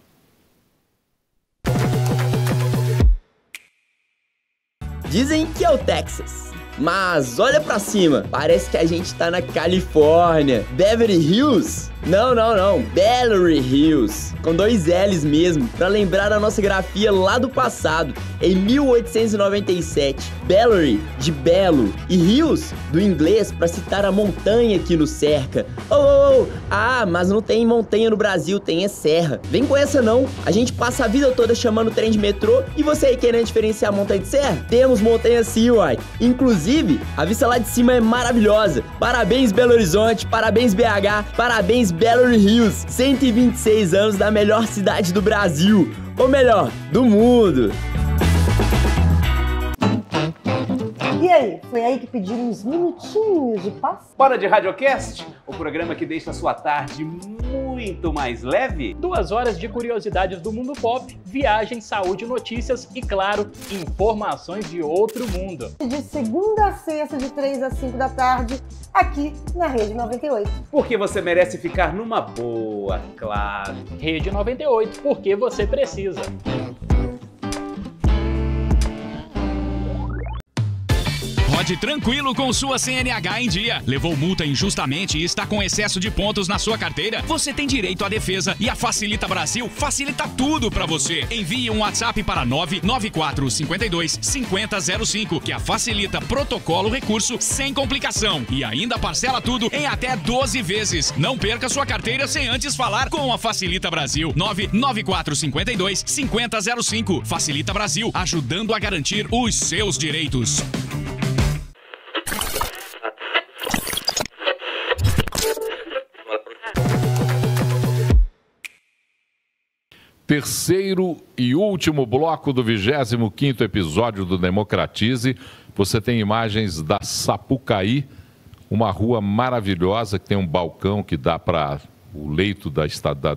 Dizem que é o Texas, mas olha pra cima, parece que a gente tá na Califórnia. Beverly Hills? Não, Beverly Hills, com 2 L's mesmo, pra lembrar a nossa grafia lá do passado, em 1897. Beverly, de belo, e Hills, do inglês, pra citar a montanha que nos cerca. Mas não tem montanha no Brasil, tem serra. Vem com essa não, a gente passa a vida toda chamando o trem de metrô, e você aí querendo diferenciar montanha de serra? Temos montanha sim, uai. Inclusive, a vista lá de cima é maravilhosa. Parabéns, Belo Horizonte, parabéns, BH, parabéns, Beverly Hills, 126 anos da melhor cidade do Brasil, ou melhor, do mundo. E aí, foi aí que pediram uns minutinhos de paz? Bora de Radiocast, o programa que deixa a sua tarde muito mais leve. 2 horas de curiosidades do mundo pop, viagem, saúde, notícias e, claro, informações de outro mundo. De segunda a sexta, de 3 às 5 da tarde, aqui na Rede 98. Porque você merece ficar numa boa, claro. Rede 98, porque você precisa. Pode ir tranquilo com sua CNH em dia. Levou multa injustamente e está com excesso de pontos na sua carteira? Você tem direito à defesa e a Facilita Brasil facilita tudo para você. Envie um WhatsApp para 99452-5005 que a Facilita protocola o recurso sem complicação e ainda parcela tudo em até 12 vezes. Não perca sua carteira sem antes falar com a Facilita Brasil. 99452-5005. Facilita Brasil, ajudando a garantir os seus direitos. Terceiro e último bloco do 25º episódio do Democratize. Você tem imagens da Sapucaí, uma rua maravilhosa que tem um balcão que dá para o leito da estrada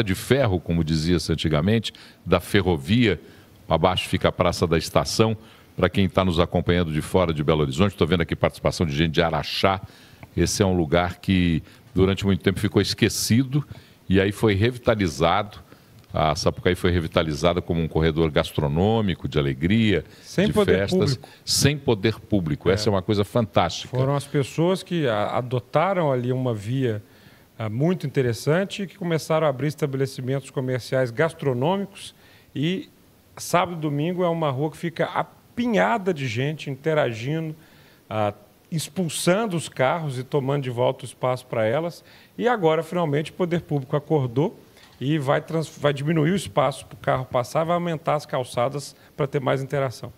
de ferro, como dizia-se antigamente, da ferrovia. Abaixo fica a Praça da Estação. Para quem está nos acompanhando de fora de Belo Horizonte, estou vendo aqui participação de gente de Araxá. Esse é um lugar que durante muito tempo ficou esquecido e aí foi revitalizado. A Sapucaí foi revitalizada como um corredor gastronômico, de alegria, sem de poder festas, público. sem poder público. Essa é uma coisa fantástica. Foram as pessoas que adotaram ali uma via muito interessante e que começaram a abrir estabelecimentos comerciais gastronômicos. E sábado e domingo é uma rua que fica apinhada de gente interagindo, expulsando os carros e tomando de volta o espaço para elas. E agora, finalmente, o poder público acordou e vai diminuir o espaço para o carro passar, vai aumentar as calçadas para ter mais interação.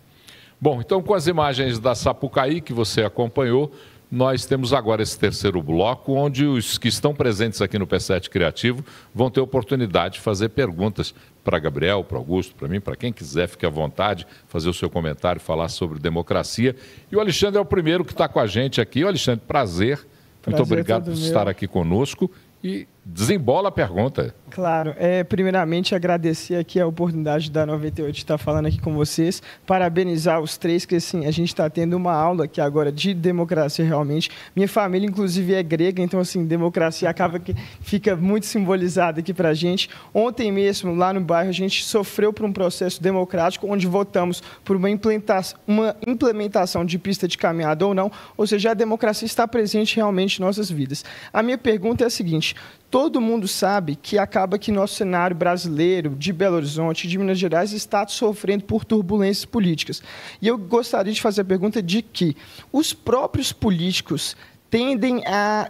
Bom, então com as imagens da Sapucaí que você acompanhou, nós temos agora esse terceiro bloco, onde os que estão presentes aqui no P7 Criativo vão ter oportunidade de fazer perguntas para Gabriel, para Augusto, para mim, para quem quiser, fique à vontade, fazer o seu comentário, falar sobre democracia. E o Alexandre é o primeiro que está com a gente aqui. O Alexandre, prazer. Muito obrigado por estar aqui conosco. E desembola a pergunta. Claro. Primeiramente, agradecer aqui a oportunidade da 98 de estar falando aqui com vocês. Parabenizar os três, que assim, a gente está tendo uma aula aqui agora de democracia realmente. Minha família, inclusive, é grega, então, assim, democracia acaba que fica muito simbolizada aqui para a gente. Ontem mesmo, lá no bairro, a gente sofreu por um processo democrático, onde votamos por uma implementação de pista de caminhada ou não, ou seja, a democracia está presente realmente em nossas vidas. A minha pergunta é a seguinte: todo mundo sabe que acaba que nosso cenário brasileiro, de Belo Horizonte, de Minas Gerais, está sofrendo por turbulências políticas. E eu gostaria de fazer a pergunta de que os próprios políticos tendem a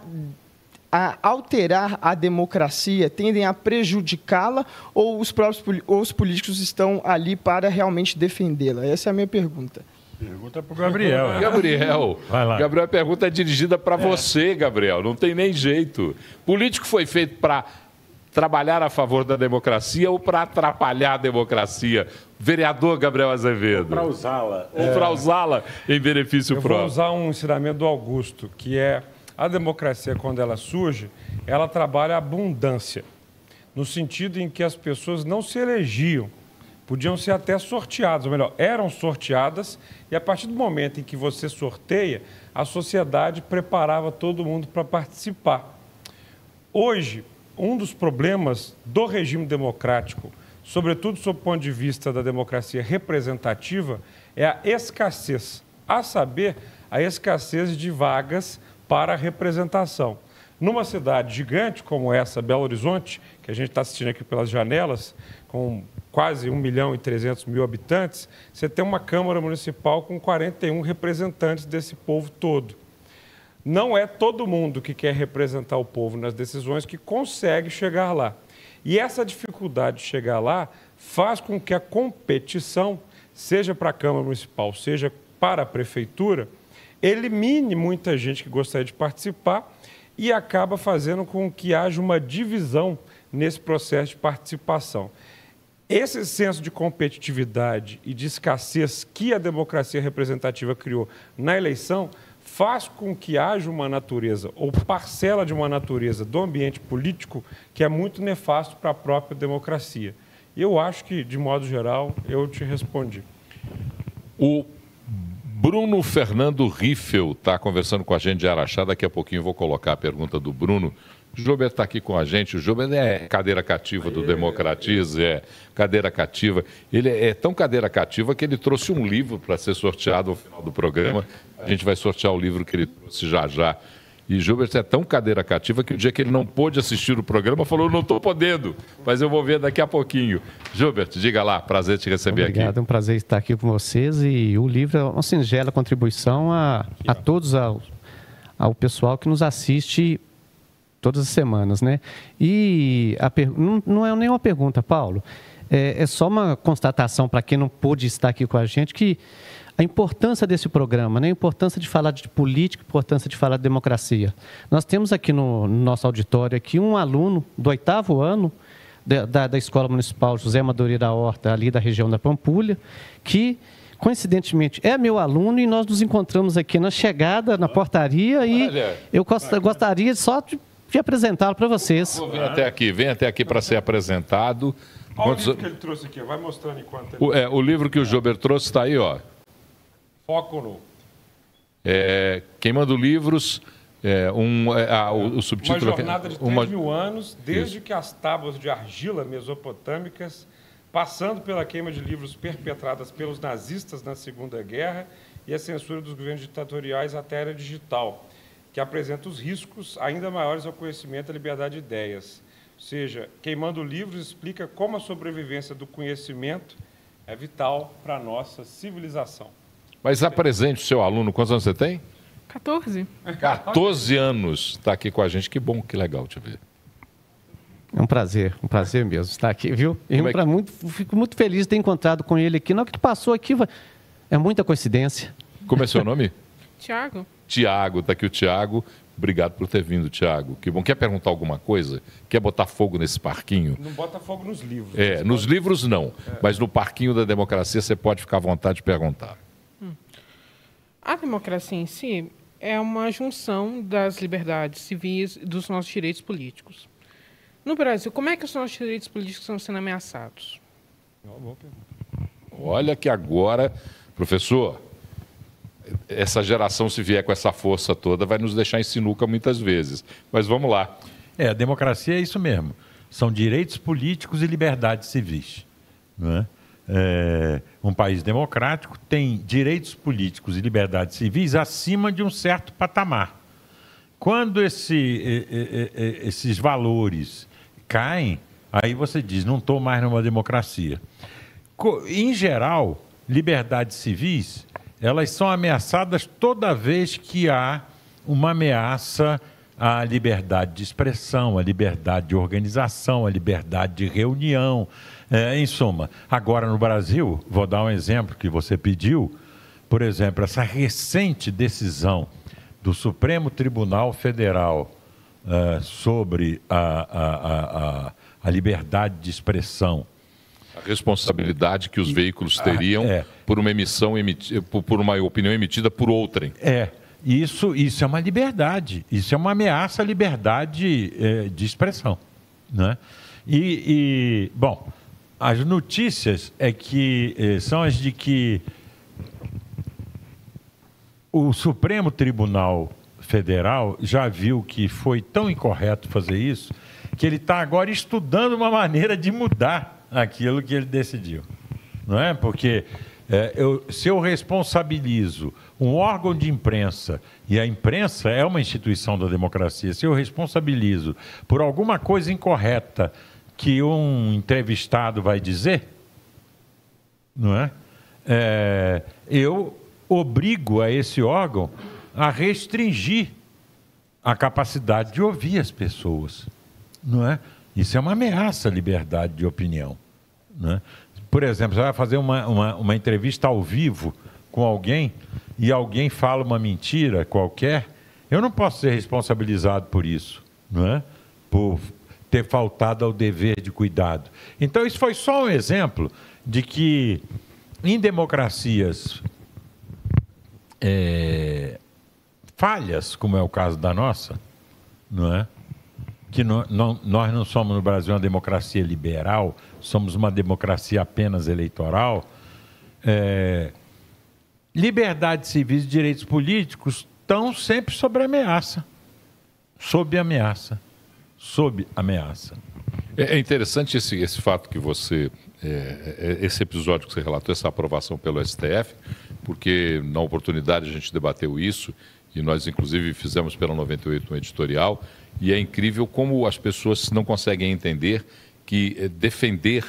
alterar a democracia, tendem a prejudicá-la, ou os políticos estão ali para realmente defendê-la? Essa é a minha pergunta. Pergunta para o Gabriel. Gabriel, vai lá. Gabriel, a pergunta é dirigida para você, Gabriel. Não tem nem jeito. Político foi feito para trabalhar a favor da democracia ou para atrapalhar a democracia? Vereador Gabriel Azevedo. Para usá-la. Ou para usá-la em benefício próprio. Eu vou usar um ensinamento do Augusto, que é a democracia, quando ela surge, ela trabalha a abundância, no sentido em que as pessoas não se elegiam. Podiam ser até sorteadas, ou melhor, eram sorteadas, e a partir do momento em que você sorteia, a sociedade preparava todo mundo para participar. Hoje, um dos problemas do regime democrático, sobretudo sob o ponto de vista da democracia representativa, é a escassez, a saber, a escassez de vagas para a representação. Numa cidade gigante como essa, Belo Horizonte, que a gente está assistindo aqui pelas janelas, com quase 1.300.000 habitantes, você tem uma Câmara Municipal com 41 representantes desse povo todo. Não é todo mundo que quer representar o povo nas decisões que consegue chegar lá. E essa dificuldade de chegar lá faz com que a competição, seja para a Câmara Municipal, seja para a Prefeitura, elimine muita gente que gostaria de participar e acaba fazendo com que haja uma divisão nesse processo de participação. Esse senso de competitividade e de escassez que a democracia representativa criou na eleição faz com que haja uma natureza, ou parcela de uma natureza do ambiente político que é muito nefasto para a própria democracia. Eu acho que, de modo geral, eu te respondi. O Bruno Fernando Riffel está conversando com a gente de Araxá. Daqui a pouquinho eu vou colocar a pergunta do Bruno O Jober está aqui com a gente. O Jober é cadeira cativa do Democratize, é cadeira cativa. Ele é tão cadeira cativa que ele trouxe um livro para ser sorteado ao final do programa. A gente vai sortear o livro que ele trouxe já já. E Jober é tão cadeira cativa que o dia que ele não pôde assistir o programa, falou, não estou podendo, mas eu vou ver daqui a pouquinho. Jober, diga lá, prazer te receber aqui. Obrigado, é um prazer estar aqui com vocês. E o livro é uma singela contribuição a todos, ao pessoal que nos assiste todas as semanas, né? E não é nenhuma pergunta, Paulo, é só uma constatação para quem não pôde estar aqui com a gente, que a importância desse programa, né? A importância de falar de política, a importância de falar de democracia. Nós temos aqui no nosso auditório aqui um aluno do 8º ano da Escola Municipal José Madureira Horta, ali da região da Pampulha, que, coincidentemente, é meu aluno e nós nos encontramos aqui na chegada, na portaria, e eu gostaria só de apresentá-lo para vocês. Vem até aqui para ser apresentado. Olha o livro que ele trouxe aqui, vai mostrando enquanto ele... O livro que o Jober trouxe está aí, ó. Foco no... Queimando Livros, o subtítulo... Uma jornada de 3.000 anos, desde que as tábuas de argila mesopotâmicas, passando pela queima de livros perpetradas pelos nazistas na Segunda Guerra e a censura dos governos ditatoriais até a era digital, que apresenta os riscos ainda maiores ao conhecimento e à liberdade de ideias. Ou seja, Queimando Livros explica como a sobrevivência do conhecimento é vital para a nossa civilização. Mas apresente o seu aluno. Quantos anos você tem? 14. 14 anos. Está aqui com a gente. Que bom, que legal te ver. É um prazer mesmo estar aqui, viu? Fico muito feliz de ter encontrado com ele aqui. Na hora que passou aqui, é muita coincidência. Como é seu nome? Tiago. Tiago, está aqui o Tiago. Obrigado por ter vindo, Tiago. Que bom. Quer perguntar alguma coisa? Quer botar fogo nesse parquinho? Não bota fogo nos livros. Nos livros não. Mas no parquinho da democracia você pode ficar à vontade de perguntar. A democracia em si é uma junção das liberdades civis e dos nossos direitos políticos. No Brasil, como é que os nossos direitos políticos estão sendo ameaçados? Olha que agora, professor, essa geração, se vier com essa força toda, vai nos deixar em sinuca muitas vezes. Mas vamos lá. A democracia é isso mesmo. São direitos políticos e liberdades civis. Não é? Um país democrático tem direitos políticos e liberdades civis acima de um certo patamar. Quando esses valores caem, aí você diz, não estou mais numa democracia. Em geral, liberdades civis, elas são ameaçadas toda vez que há uma ameaça à liberdade de expressão, à liberdade de organização, à liberdade de reunião. Em suma, agora no Brasil, vou dar um exemplo que você pediu, por exemplo, essa recente decisão do Supremo Tribunal Federal sobre a liberdade de expressão. A responsabilidade que os veículos teriam por uma por uma opinião emitida por outrem. Isso é uma liberdade, isso é uma ameaça à liberdade de expressão, né? Bom, as notícias são as de que o Supremo Tribunal Federal já viu que foi tão incorreto fazer isso, que ele está agora estudando uma maneira de mudar aquilo que ele decidiu. Não é? Porque se eu responsabilizo um órgão de imprensa, e a imprensa é uma instituição da democracia, se eu responsabilizo por alguma coisa incorreta que um entrevistado vai dizer, não é? Eu obrigo a esse órgão a restringir a capacidade de ouvir as pessoas, não é? Isso é uma ameaça à liberdade de opinião, não é? Por exemplo, você vai fazer uma entrevista ao vivo com alguém e alguém fala uma mentira qualquer, eu não posso ser responsabilizado por isso, não é? Por ter faltado ao dever de cuidado. Então, isso foi só um exemplo de que, em democracias falhas, como é o caso da nossa, não é? Que nós não somos no Brasil uma democracia liberal, somos uma democracia apenas eleitoral. Liberdades civis e direitos políticos estão sempre sob ameaça. sob ameaça. É interessante esse fato que você, esse episódio que você relatou, essa aprovação pelo STF, porque na oportunidade a gente debateu isso e nós inclusive fizemos pela 98 um editorial, e é incrível como as pessoas não conseguem entender que defender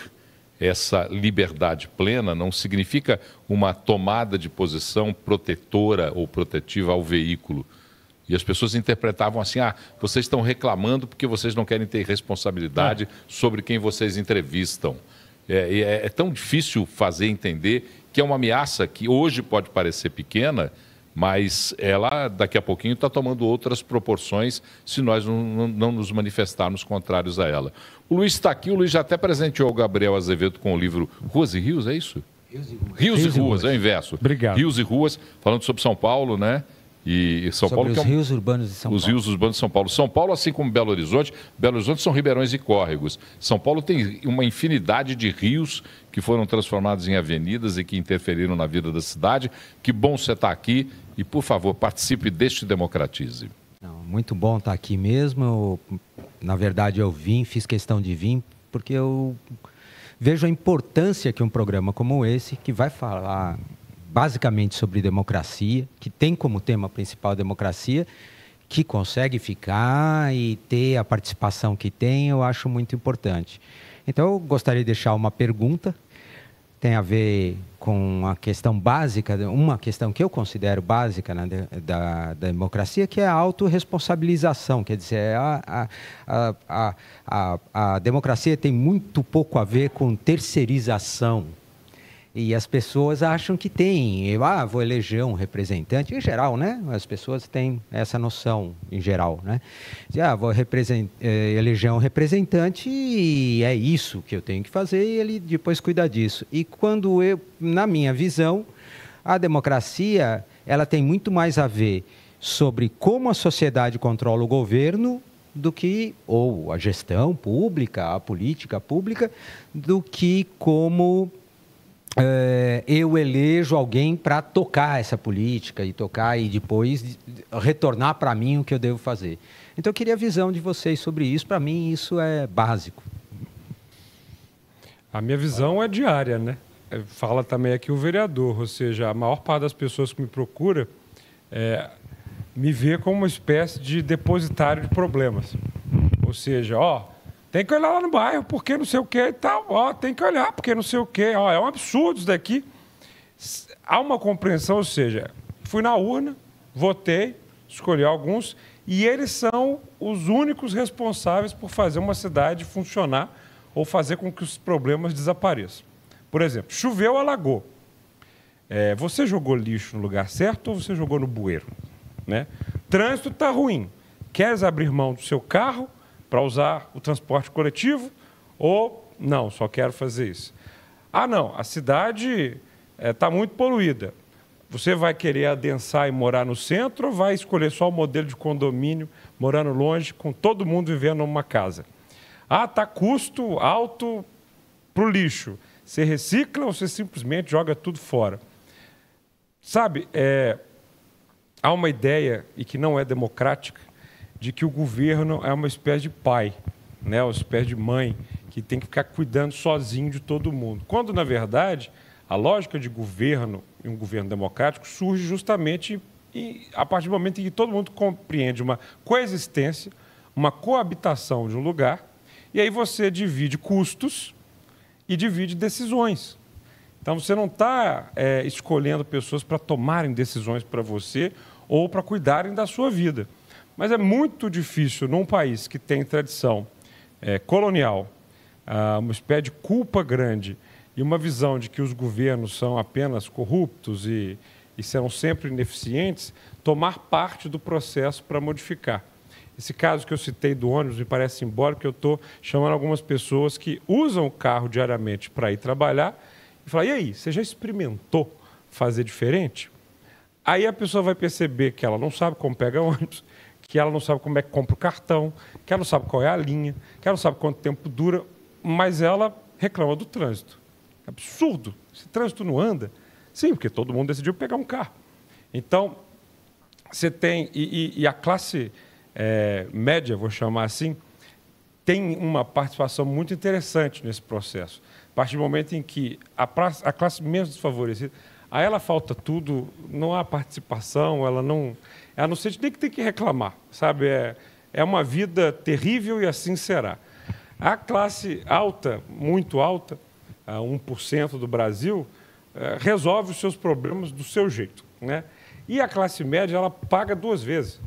essa liberdade plena não significa uma tomada de posição protetora ou protetiva ao veículo. E as pessoas interpretavam assim, vocês estão reclamando porque vocês não querem ter responsabilidade sobre quem vocês entrevistam. É tão difícil fazer entender que é uma ameaça que hoje pode parecer pequena, mas ela daqui a pouquinho está tomando outras proporções se nós não nos manifestarmos contrários a ela. O Luiz está aqui, o Luiz já até presenteou o Gabriel Azevedo com o livro Ruas e Rios, é isso? Rios e Ruas, é o inverso. Obrigado. Rios e Ruas, falando sobre São Paulo, né? E São Paulo, os rios urbanos de São Paulo. Os rios urbanos de São Paulo. São Paulo, assim como Belo Horizonte são ribeirões e córregos. São Paulo tem uma infinidade de rios que foram transformados em avenidas e que interferiram na vida da cidade. Que bom você estar aqui e, por favor, participe deste Democratize. Muito bom estar aqui mesmo. Na verdade, fiz questão de vir, porque eu vejo a importância que um programa como esse, que vai falar basicamente sobre democracia, que tem como tema principal a democracia, que consegue ficar e ter a participação que tem, eu acho muito importante. Então, eu gostaria de deixar uma pergunta, tem a ver com a questão básica, uma questão que eu considero básica da democracia, que é a autorresponsabilização. Quer dizer, a democracia tem muito pouco a ver com terceirização. E as pessoas acham que tem. Vou eleger um representante. Em geral, né? As pessoas têm essa noção, em geral, né? Vou eleger um representante e é isso que eu tenho que fazer e ele depois cuida disso. E quando na minha visão, a democracia, ela tem muito mais a ver sobre como a sociedade controla o governo ou a gestão pública, a política pública, do que como eu elejo alguém para tocar essa política e depois retornar para mim o que eu devo fazer. Então, eu queria a visão de vocês sobre isso. Para mim, isso é básico. A minha visão é diária, né? Fala também aqui o vereador, ou seja, a maior parte das pessoas que me procura me vê como uma espécie de depositário de problemas. Ou seja, tem que olhar lá no bairro, porque não sei o que e tal. Tem que olhar, porque não sei o que. É um absurdo isso daqui. Há uma compreensão, ou seja, fui na urna, votei, escolhi alguns, e eles são os únicos responsáveis por fazer uma cidade funcionar ou fazer com que os problemas desapareçam. Por exemplo, choveu, alagou. Você jogou lixo no lugar certo ou você jogou no bueiro? Né? Trânsito está ruim. Queres abrir mão do seu carro para usar o transporte coletivo ou não, só quero fazer isso? Não, a cidade está muito poluída. Você vai querer adensar e morar no centro ou vai escolher só o modelo de condomínio, morando longe, com todo mundo vivendo numa casa? Está custo alto para o lixo. Você recicla ou você simplesmente joga tudo fora? Sabe, há uma ideia, e que não é democrática, de que o governo é uma espécie de pai, né? Uma espécie de mãe, que tem que ficar cuidando sozinho de todo mundo. Quando, na verdade, a lógica de governo, e um governo democrático, surge justamente a partir do momento em que todo mundo compreende uma coexistência, uma coabitação de um lugar, e aí você divide custos e divide decisões. Então, você não está escolhendo pessoas para tomarem decisões para você ou para cuidarem da sua vida. Mas é muito difícil, num país que tem tradição colonial, uma espécie de culpa grande e uma visão de que os governos são apenas corruptos e serão sempre ineficientes, tomar parte do processo para modificar. Esse caso que eu citei do ônibus me parece simbólico, que eu estou chamando algumas pessoas que usam o carro diariamente para ir trabalhar e falar, e aí, você já experimentou fazer diferente? Aí a pessoa vai perceber que ela não sabe como pega ônibus, que ela não sabe como é que compra o cartão, que ela não sabe qual é a linha, que ela não sabe quanto tempo dura, mas ela reclama do trânsito. É absurdo. Esse trânsito não anda. Sim, porque todo mundo decidiu pegar um carro. Então, você tem... E a classe média, vou chamar assim, tem uma participação muito interessante nesse processo. A partir do momento em que a classe menos desfavorecida, a ela falta tudo, não há participação, ela não sente nem que tem que reclamar, sabe? É uma vida terrível e assim será. A classe alta, muito alta, 1% do Brasil, resolve os seus problemas do seu jeito, né? E a classe média, ela paga 2 vezes.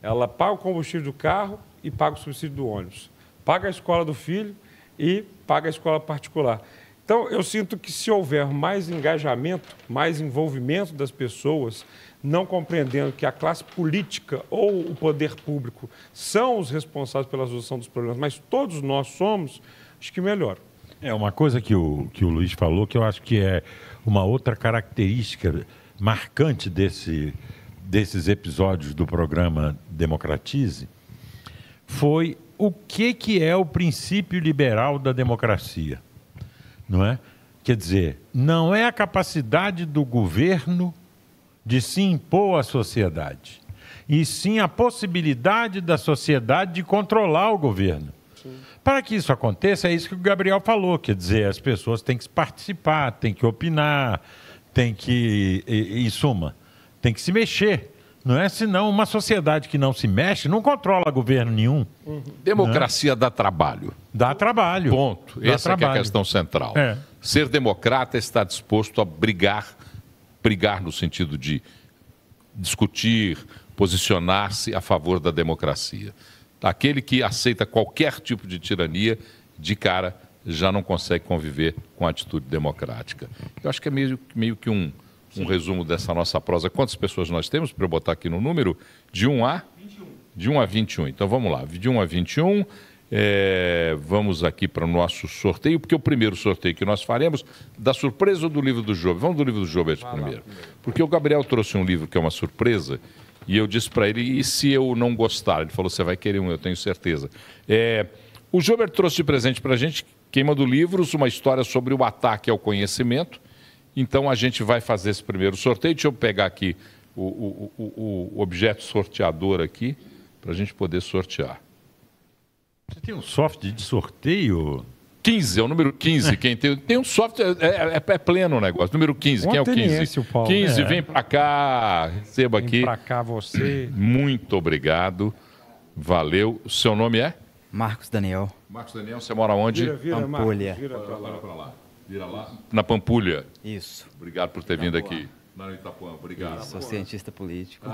Ela paga o combustível do carro e paga o subsídio do ônibus. Paga a escola do filho e paga a escola particular. Então, eu sinto que se houver mais engajamento, mais envolvimento das pessoas, não compreendendo que a classe política ou o poder público são os responsáveis pela resolução dos problemas, mas todos nós somos, acho que melhora. É uma coisa que o Luiz falou, que eu acho que é uma outra característica marcante desses episódios do programa Democratize, foi o que é o princípio liberal da democracia, não é? Quer dizer, não é a capacidade do governo de se impor à sociedade, e sim a possibilidade da sociedade de controlar o governo. Sim. Para que isso aconteça, é isso que o Gabriel falou, quer dizer, as pessoas têm que participar, têm que opinar, têm que, em suma, tem que se mexer. Não é? Senão uma sociedade que não se mexe não controla governo nenhum. Democracia dá trabalho. Dá trabalho. Ponto. Essa é a questão central. Ser democrata é estar disposto a brigar no sentido de discutir, posicionar-se a favor da democracia. Aquele que aceita qualquer tipo de tirania, de cara, já não consegue conviver com a atitude democrática. Eu acho que é meio que um resumo dessa nossa prosa. Quantas pessoas nós temos, para eu botar aqui no número? De 1 a 21. De 1 a 21. Então vamos lá, de 1 a 21. Vamos aqui para o nosso sorteio, porque o primeiro sorteio que nós faremos, da surpresa ou do livro do Jober? Vamos do livro do Jober primeiro. Porque o Gabriel trouxe um livro que é uma surpresa, e eu disse para ele, e se eu não gostar? Ele falou, você vai querer um, eu tenho certeza. O Jober trouxe de presente para a gente, Queimando Livros, uma história sobre o ataque ao conhecimento. Então, a gente vai fazer esse primeiro sorteio. Deixa eu pegar aqui o objeto sorteador aqui, para a gente poder sortear. Você tem um software de sorteio? 15, é o número 15. Quem tem um software, é pleno o negócio. Número 15, quem é o 15? O Paulo. 15, vem para cá, receba aqui. Vem para cá você. Muito obrigado, valeu. O seu nome é? Marcos Daniel. Marcos Daniel, você mora onde? Pampulha. Vira para lá. Vira lá. Na Pampulha. Isso. Obrigado por ter vindo aqui. Lá no Itapuã, obrigado. Isso, sou cientista político.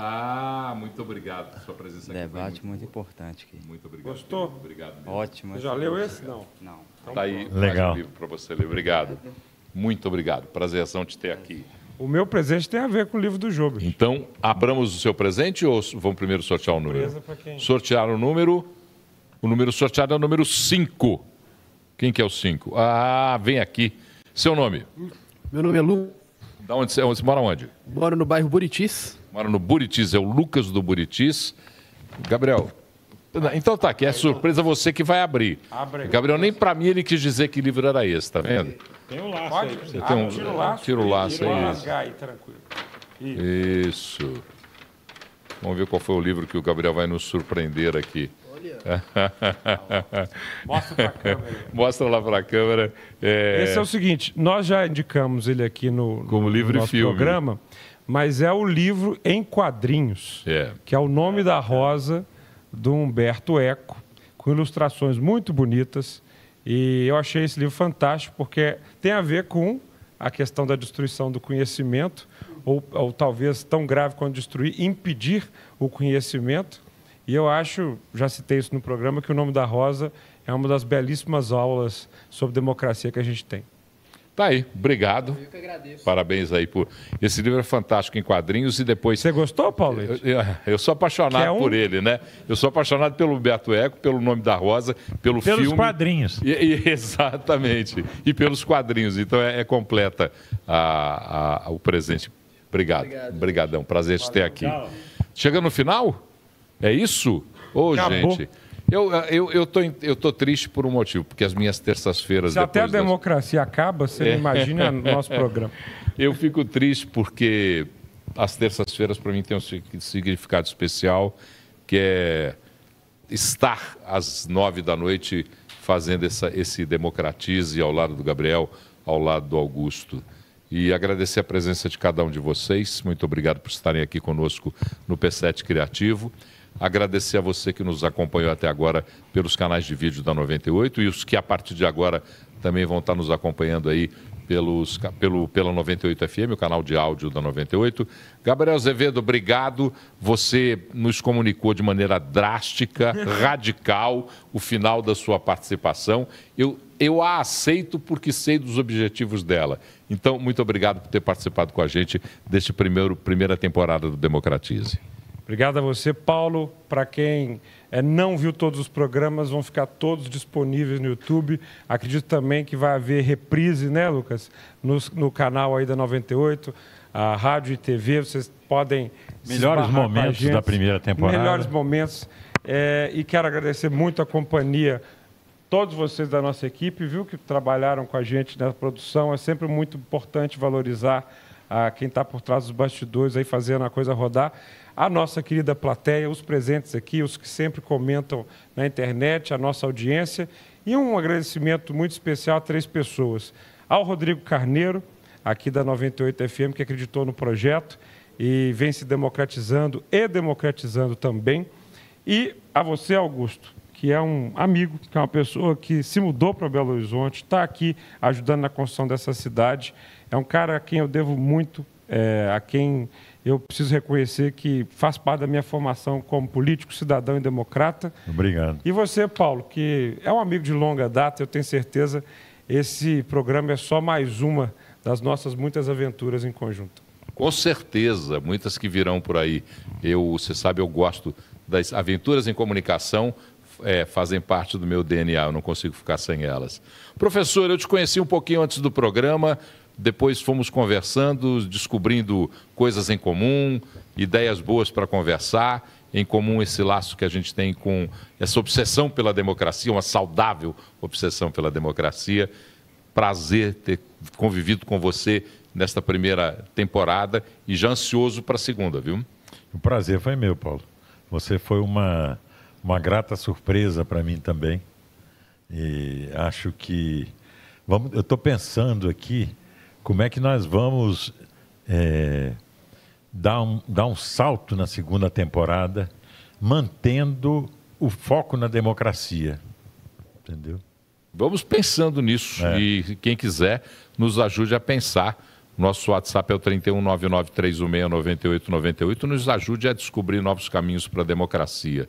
Muito obrigado por sua presença aqui. Debate muito importante aqui. Muito obrigado. Gostou? Obrigado mesmo. Ótimo. Você já leu esse? Não. Não. Tá aí, legal. Mais um livro para você ler. Obrigado. Muito obrigado. Prazerzão te ter aqui. O meu presente tem a ver com o livro do Jober. Então, abramos o seu presente ou vamos primeiro sortear o número? Sortear o número. O número sorteado é o número 5. Quem que é o 5? Vem aqui. Seu nome? Meu nome é Lu. Da onde você mora onde? Moro no bairro Buritis. Mora no Buritis, é o Lucas do Buritis. Gabriel, então tá, aqui é surpresa você que vai abrir. Gabriel, nem pra mim ele quis dizer que livro era esse, tá vendo? Tem um laço aí. Você tem tira o laço. Tira o laço aí. Rasgar aí, tranquilo. Isso. Vamos ver qual foi o livro que o Gabriel vai nos surpreender aqui. Mostra para a câmera. Mostra lá para a câmera. Esse é o seguinte, nós já indicamos ele aqui como livro no nosso programa, mas é o livro em quadrinhos, que é O Nome da Rosa, do Humberto Eco, com ilustrações muito bonitas. E eu achei esse livro fantástico, porque tem a ver com a questão da destruição do conhecimento, ou talvez tão grave quanto destruir, impedir o conhecimento. E eu acho, já citei isso no programa, que O Nome da Rosa é uma das belíssimas aulas sobre democracia que a gente tem. Tá aí, obrigado. Eu que agradeço. Parabéns aí por... Esse livro é fantástico em quadrinhos e depois... Você gostou, Paulo? Eu sou apaixonado por ele, né? Eu sou apaixonado pelo Humberto Eco, pelo Nome da Rosa, pelo filme... Pelos quadrinhos. Exatamente. E pelos quadrinhos. Então é completa o presente. Obrigado. Obrigadão. Prazer te ter aqui. Tchau. Chegando no final... É isso? Gente, eu tô triste por um motivo, porque as minhas terças-feiras... Se até a democracia acaba, você imagina o nosso programa. Eu fico triste porque as terças-feiras para mim tem um significado especial, que é estar às 9 da noite fazendo esse Democratize ao lado do Gabriel, ao lado do Augusto. E agradecer a presença de cada um de vocês. Muito obrigado por estarem aqui conosco no P7 Criativo. Agradecer a você que nos acompanhou até agora pelos canais de vídeo da 98 e os que a partir de agora também vão estar nos acompanhando aí pela 98 FM, o canal de áudio da 98. Gabriel Azevedo, obrigado. Você nos comunicou de maneira drástica, radical, o final da sua participação. Eu a aceito porque sei dos objetivos dela. Então, muito obrigado por ter participado com a gente deste primeira temporada do Democratize. Obrigado a você, Paulo. Para quem não viu todos os programas, vão ficar todos disponíveis no YouTube. Acredito também que vai haver reprise, né, Lucas? No canal aí da 98, a rádio e TV. Vocês podem... Melhores momentos da primeira temporada. Melhores momentos. E quero agradecer muito a companhia, todos vocês da nossa equipe, viu, que trabalharam com a gente na produção. É sempre muito importante valorizar quem está por trás dos bastidores, aí fazendo a coisa rodar. A nossa querida plateia, os presentes aqui, os que sempre comentam na internet, a nossa audiência. E um agradecimento muito especial a 3 pessoas. Ao Rodrigo Carneiro, aqui da 98 FM, que acreditou no projeto e vem se democratizando e democratizando também. E a você, Augusto, que é um amigo, que é uma pessoa que se mudou para Belo Horizonte, está aqui ajudando na construção dessa cidade. É um cara a quem eu devo muito, a quem eu preciso reconhecer que faz parte da minha formação como político, cidadão e democrata. Obrigado. E você, Paulo, que é um amigo de longa data, eu tenho certeza, esse programa é só mais uma das nossas muitas aventuras em conjunto. Com certeza, muitas que virão por aí. Você sabe, eu gosto das aventuras em comunicação, fazem parte do meu DNA, eu não consigo ficar sem elas. Professor, eu te conheci um pouquinho antes do programa, depois fomos conversando, descobrindo coisas em comum, ideias boas para conversar, em comum esse laço que a gente tem com essa obsessão pela democracia, uma saudável obsessão pela democracia. Prazer ter convivido com você nesta primeira temporada e já ansioso para a segunda, viu? O prazer foi meu, Paulo. Você foi uma grata surpresa para mim também. E acho que... eu estou pensando aqui como é que nós vamos dar um salto na segunda temporada, mantendo o foco na democracia. Entendeu? Vamos pensando nisso. E quem quiser, nos ajude a pensar. Nosso WhatsApp é o 31993169898. Nos ajude a descobrir novos caminhos para a democracia.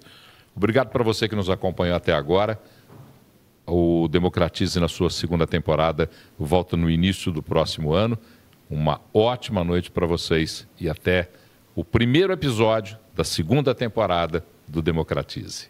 Obrigado para você que nos acompanhou até agora. O Democratize, na sua segunda temporada, volta no início do próximo ano. Uma ótima noite para vocês e até o primeiro episódio da segunda temporada do Democratize.